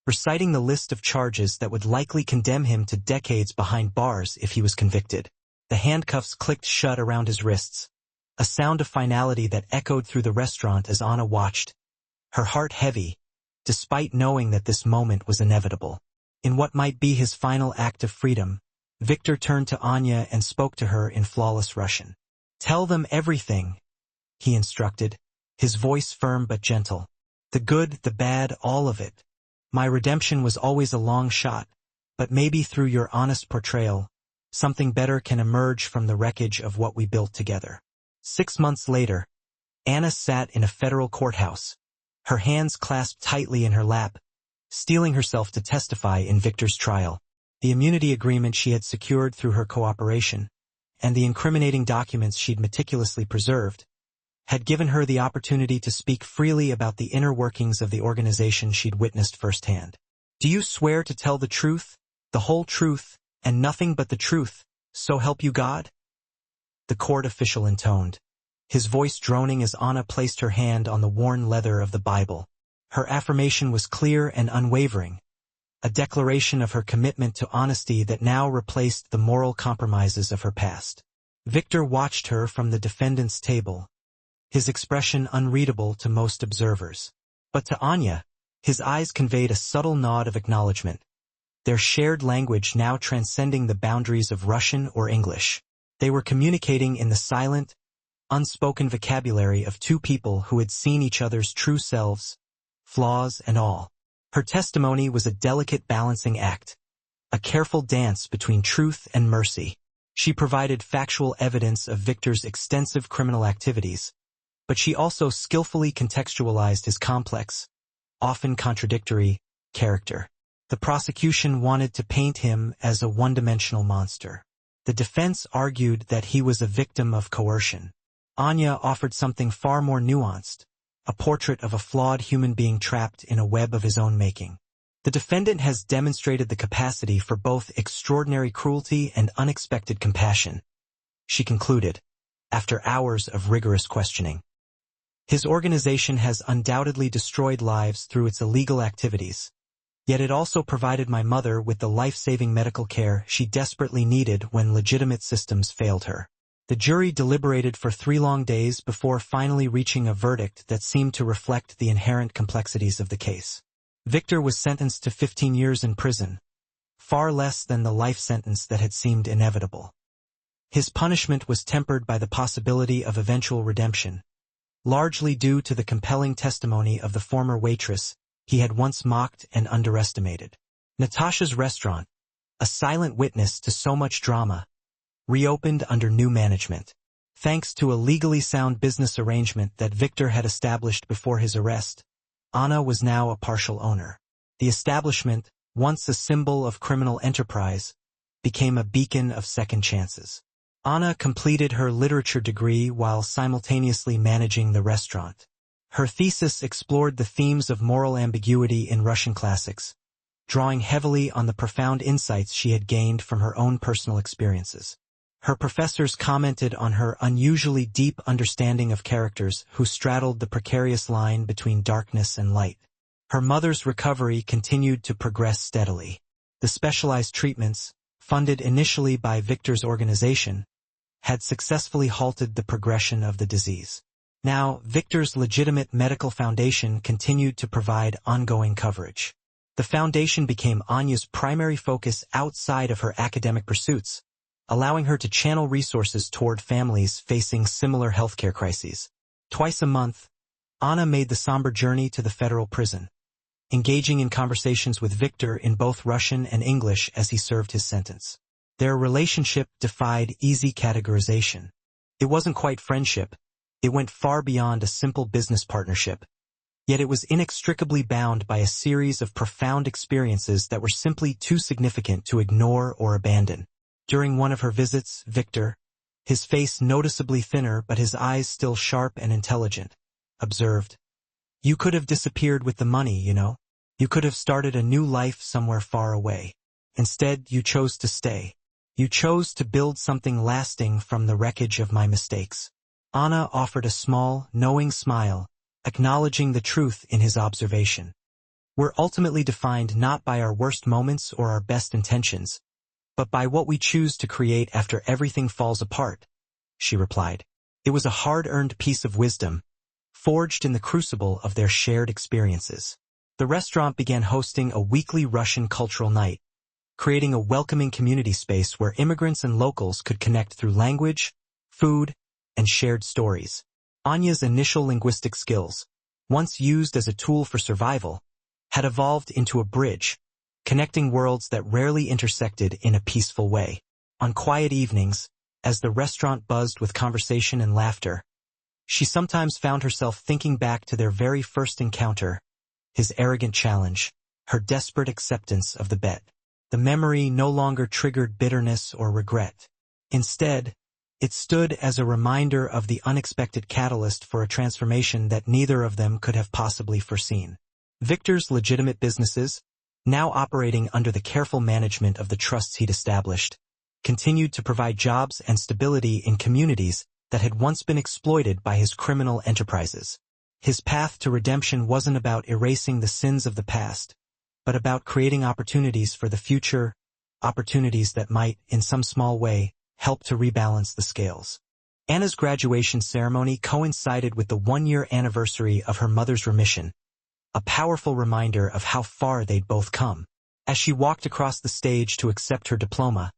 A: reciting the list of charges that would likely condemn him to decades behind bars if he was convicted. The handcuffs clicked shut around his wrists, a sound of finality that echoed through the restaurant as Anna watched, her heart heavy, despite knowing that this moment was inevitable. In what might be his final act of freedom, Victor turned to Anya and spoke to her in flawless Russian. "Tell them everything," he instructed, his voice firm but gentle. "The good, the bad, all of it. My redemption was always a long shot, but maybe through your honest portrayal, something better can emerge from the wreckage of what we built together." 6 months later, Anna sat in a federal courthouse, her hands clasped tightly in her lap, steeling herself to testify in Victor's trial. The immunity agreement she had secured through her cooperation, and the incriminating documents she'd meticulously preserved, had given her the opportunity to speak freely about the inner workings of the organization she'd witnessed firsthand. "Do you swear to tell the truth, the whole truth, and nothing but the truth, so help you God?" The court official intoned, his voice droning as Anna placed her hand on the worn leather of the Bible. Her affirmation was clear and unwavering, a declaration of her commitment to honesty that now replaced the moral compromises of her past. Victor watched her from the defendant's table, his expression unreadable to most observers. But to Anya, his eyes conveyed a subtle nod of acknowledgement, their shared language now transcending the boundaries of Russian or English. They were communicating in the silent, unspoken vocabulary of two people who had seen each other's true selves, flaws and all. Her testimony was a delicate balancing act, a careful dance between truth and mercy. She provided factual evidence of Victor's extensive criminal activities, but she also skillfully contextualized his complex, often contradictory, character. The prosecution wanted to paint him as a one-dimensional monster. The defense argued that he was a victim of coercion. Anya offered something far more nuanced, a portrait of a flawed human being trapped in a web of his own making. "The defendant has demonstrated the capacity for both extraordinary cruelty and unexpected compassion," she concluded, after hours of rigorous questioning. "His organization has undoubtedly destroyed lives through its illegal activities, yet it also provided my mother with the life-saving medical care she desperately needed when legitimate systems failed her." The jury deliberated for 3 long days before finally reaching a verdict that seemed to reflect the inherent complexities of the case. Victor was sentenced to 15 years in prison, far less than the life sentence that had seemed inevitable. His punishment was tempered by the possibility of eventual redemption, largely due to the compelling testimony of the former waitress he had once mocked and underestimated. Natasha's restaurant, a silent witness to so much drama, reopened under new management. Thanks to a legally sound business arrangement that Victor had established before his arrest, Anna was now a partial owner. The establishment, once a symbol of criminal enterprise, became a beacon of second chances. Anna completed her literature degree while simultaneously managing the restaurant. Her thesis explored the themes of moral ambiguity in Russian classics, drawing heavily on the profound insights she had gained from her own personal experiences. Her professors commented on her unusually deep understanding of characters who straddled the precarious line between darkness and light. Her mother's recovery continued to progress steadily. The specialized treatments, funded initially by Victor's organization, had successfully halted the progression of the disease. Now, Victor's legitimate medical foundation continued to provide ongoing coverage. The foundation became Anya's primary focus outside of her academic pursuits, allowing her to channel resources toward families facing similar healthcare crises. Twice a month, Anna made the somber journey to the federal prison, engaging in conversations with Victor in both Russian and English as he served his sentence. Their relationship defied easy categorization. It wasn't quite friendship. It went far beyond a simple business partnership. Yet it was inextricably bound by a series of profound experiences that were simply too significant to ignore or abandon. During one of her visits, Victor, his face noticeably thinner but his eyes still sharp and intelligent, observed, "You could have disappeared with the money, you know. You could have started a new life somewhere far away. Instead, you chose to stay. You chose to build something lasting from the wreckage of my mistakes." Anna offered a small, knowing smile, acknowledging the truth in his observation. "We're ultimately defined not by our worst moments or our best intentions, but by what we choose to create after everything falls apart," she replied. It was a hard-earned piece of wisdom, forged in the crucible of their shared experiences. The restaurant began hosting a weekly Russian cultural night, creating a welcoming community space where immigrants and locals could connect through language, food, and shared stories. Anya's initial linguistic skills, once used as a tool for survival, had evolved into a bridge, connecting worlds that rarely intersected in a peaceful way. On quiet evenings, as the restaurant buzzed with conversation and laughter, she sometimes found herself thinking back to their very first encounter, his arrogant challenge, her desperate acceptance of the bet. The memory no longer triggered bitterness or regret. Instead, it stood as a reminder of the unexpected catalyst for a transformation that neither of them could have possibly foreseen. Victor's legitimate businesses, now operating under the careful management of the trusts he'd established, continued to provide jobs and stability in communities that had once been exploited by his criminal enterprises. His path to redemption wasn't about erasing the sins of the past, but about creating opportunities for the future, opportunities that might, in some small way, help to rebalance the scales. Anna's graduation ceremony coincided with the one-year anniversary of her mother's remission, a powerful reminder of how far they'd both come. As she walked across the stage to accept her diploma,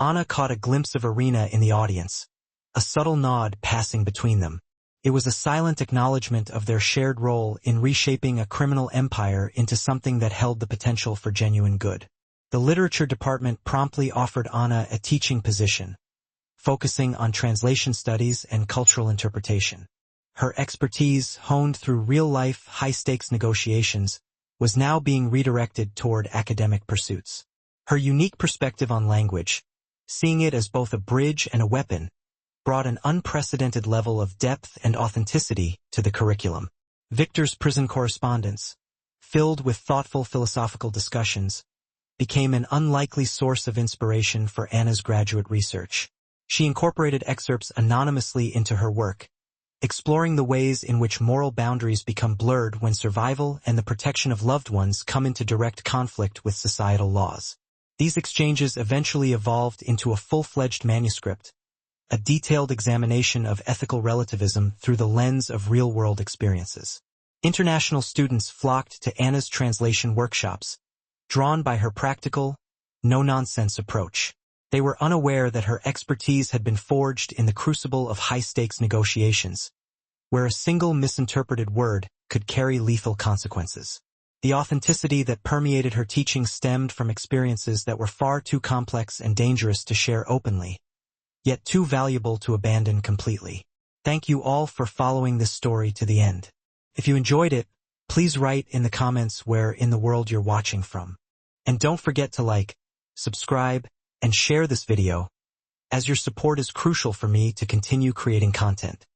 A: Anna caught a glimpse of Irina in the audience, a subtle nod passing between them. It was a silent acknowledgement of their shared role in reshaping a criminal empire into something that held the potential for genuine good. The literature department promptly offered Anna a teaching position, focusing on translation studies and cultural interpretation. Her expertise, honed through real-life, high-stakes negotiations, was now being redirected toward academic pursuits. Her unique perspective on language, seeing it as both a bridge and a weapon, brought an unprecedented level of depth and authenticity to the curriculum. Victor's prison correspondence, filled with thoughtful philosophical discussions, became an unlikely source of inspiration for Anna's graduate research. She incorporated excerpts anonymously into her work, exploring the ways in which moral boundaries become blurred when survival and the protection of loved ones come into direct conflict with societal laws. These exchanges eventually evolved into a full-fledged manuscript, a detailed examination of ethical relativism through the lens of real-world experiences. International students flocked to Anna's translation workshops, drawn by her practical, no-nonsense approach. They were unaware that her expertise had been forged in the crucible of high-stakes negotiations, where a single misinterpreted word could carry lethal consequences. The authenticity that permeated her teaching stemmed from experiences that were far too complex and dangerous to share openly, yet too valuable to abandon completely. Thank you all for following this story to the end. If you enjoyed it, please write in the comments where in the world you're watching from. And don't forget to like, subscribe, and share this video, as your support is crucial for me to continue creating content.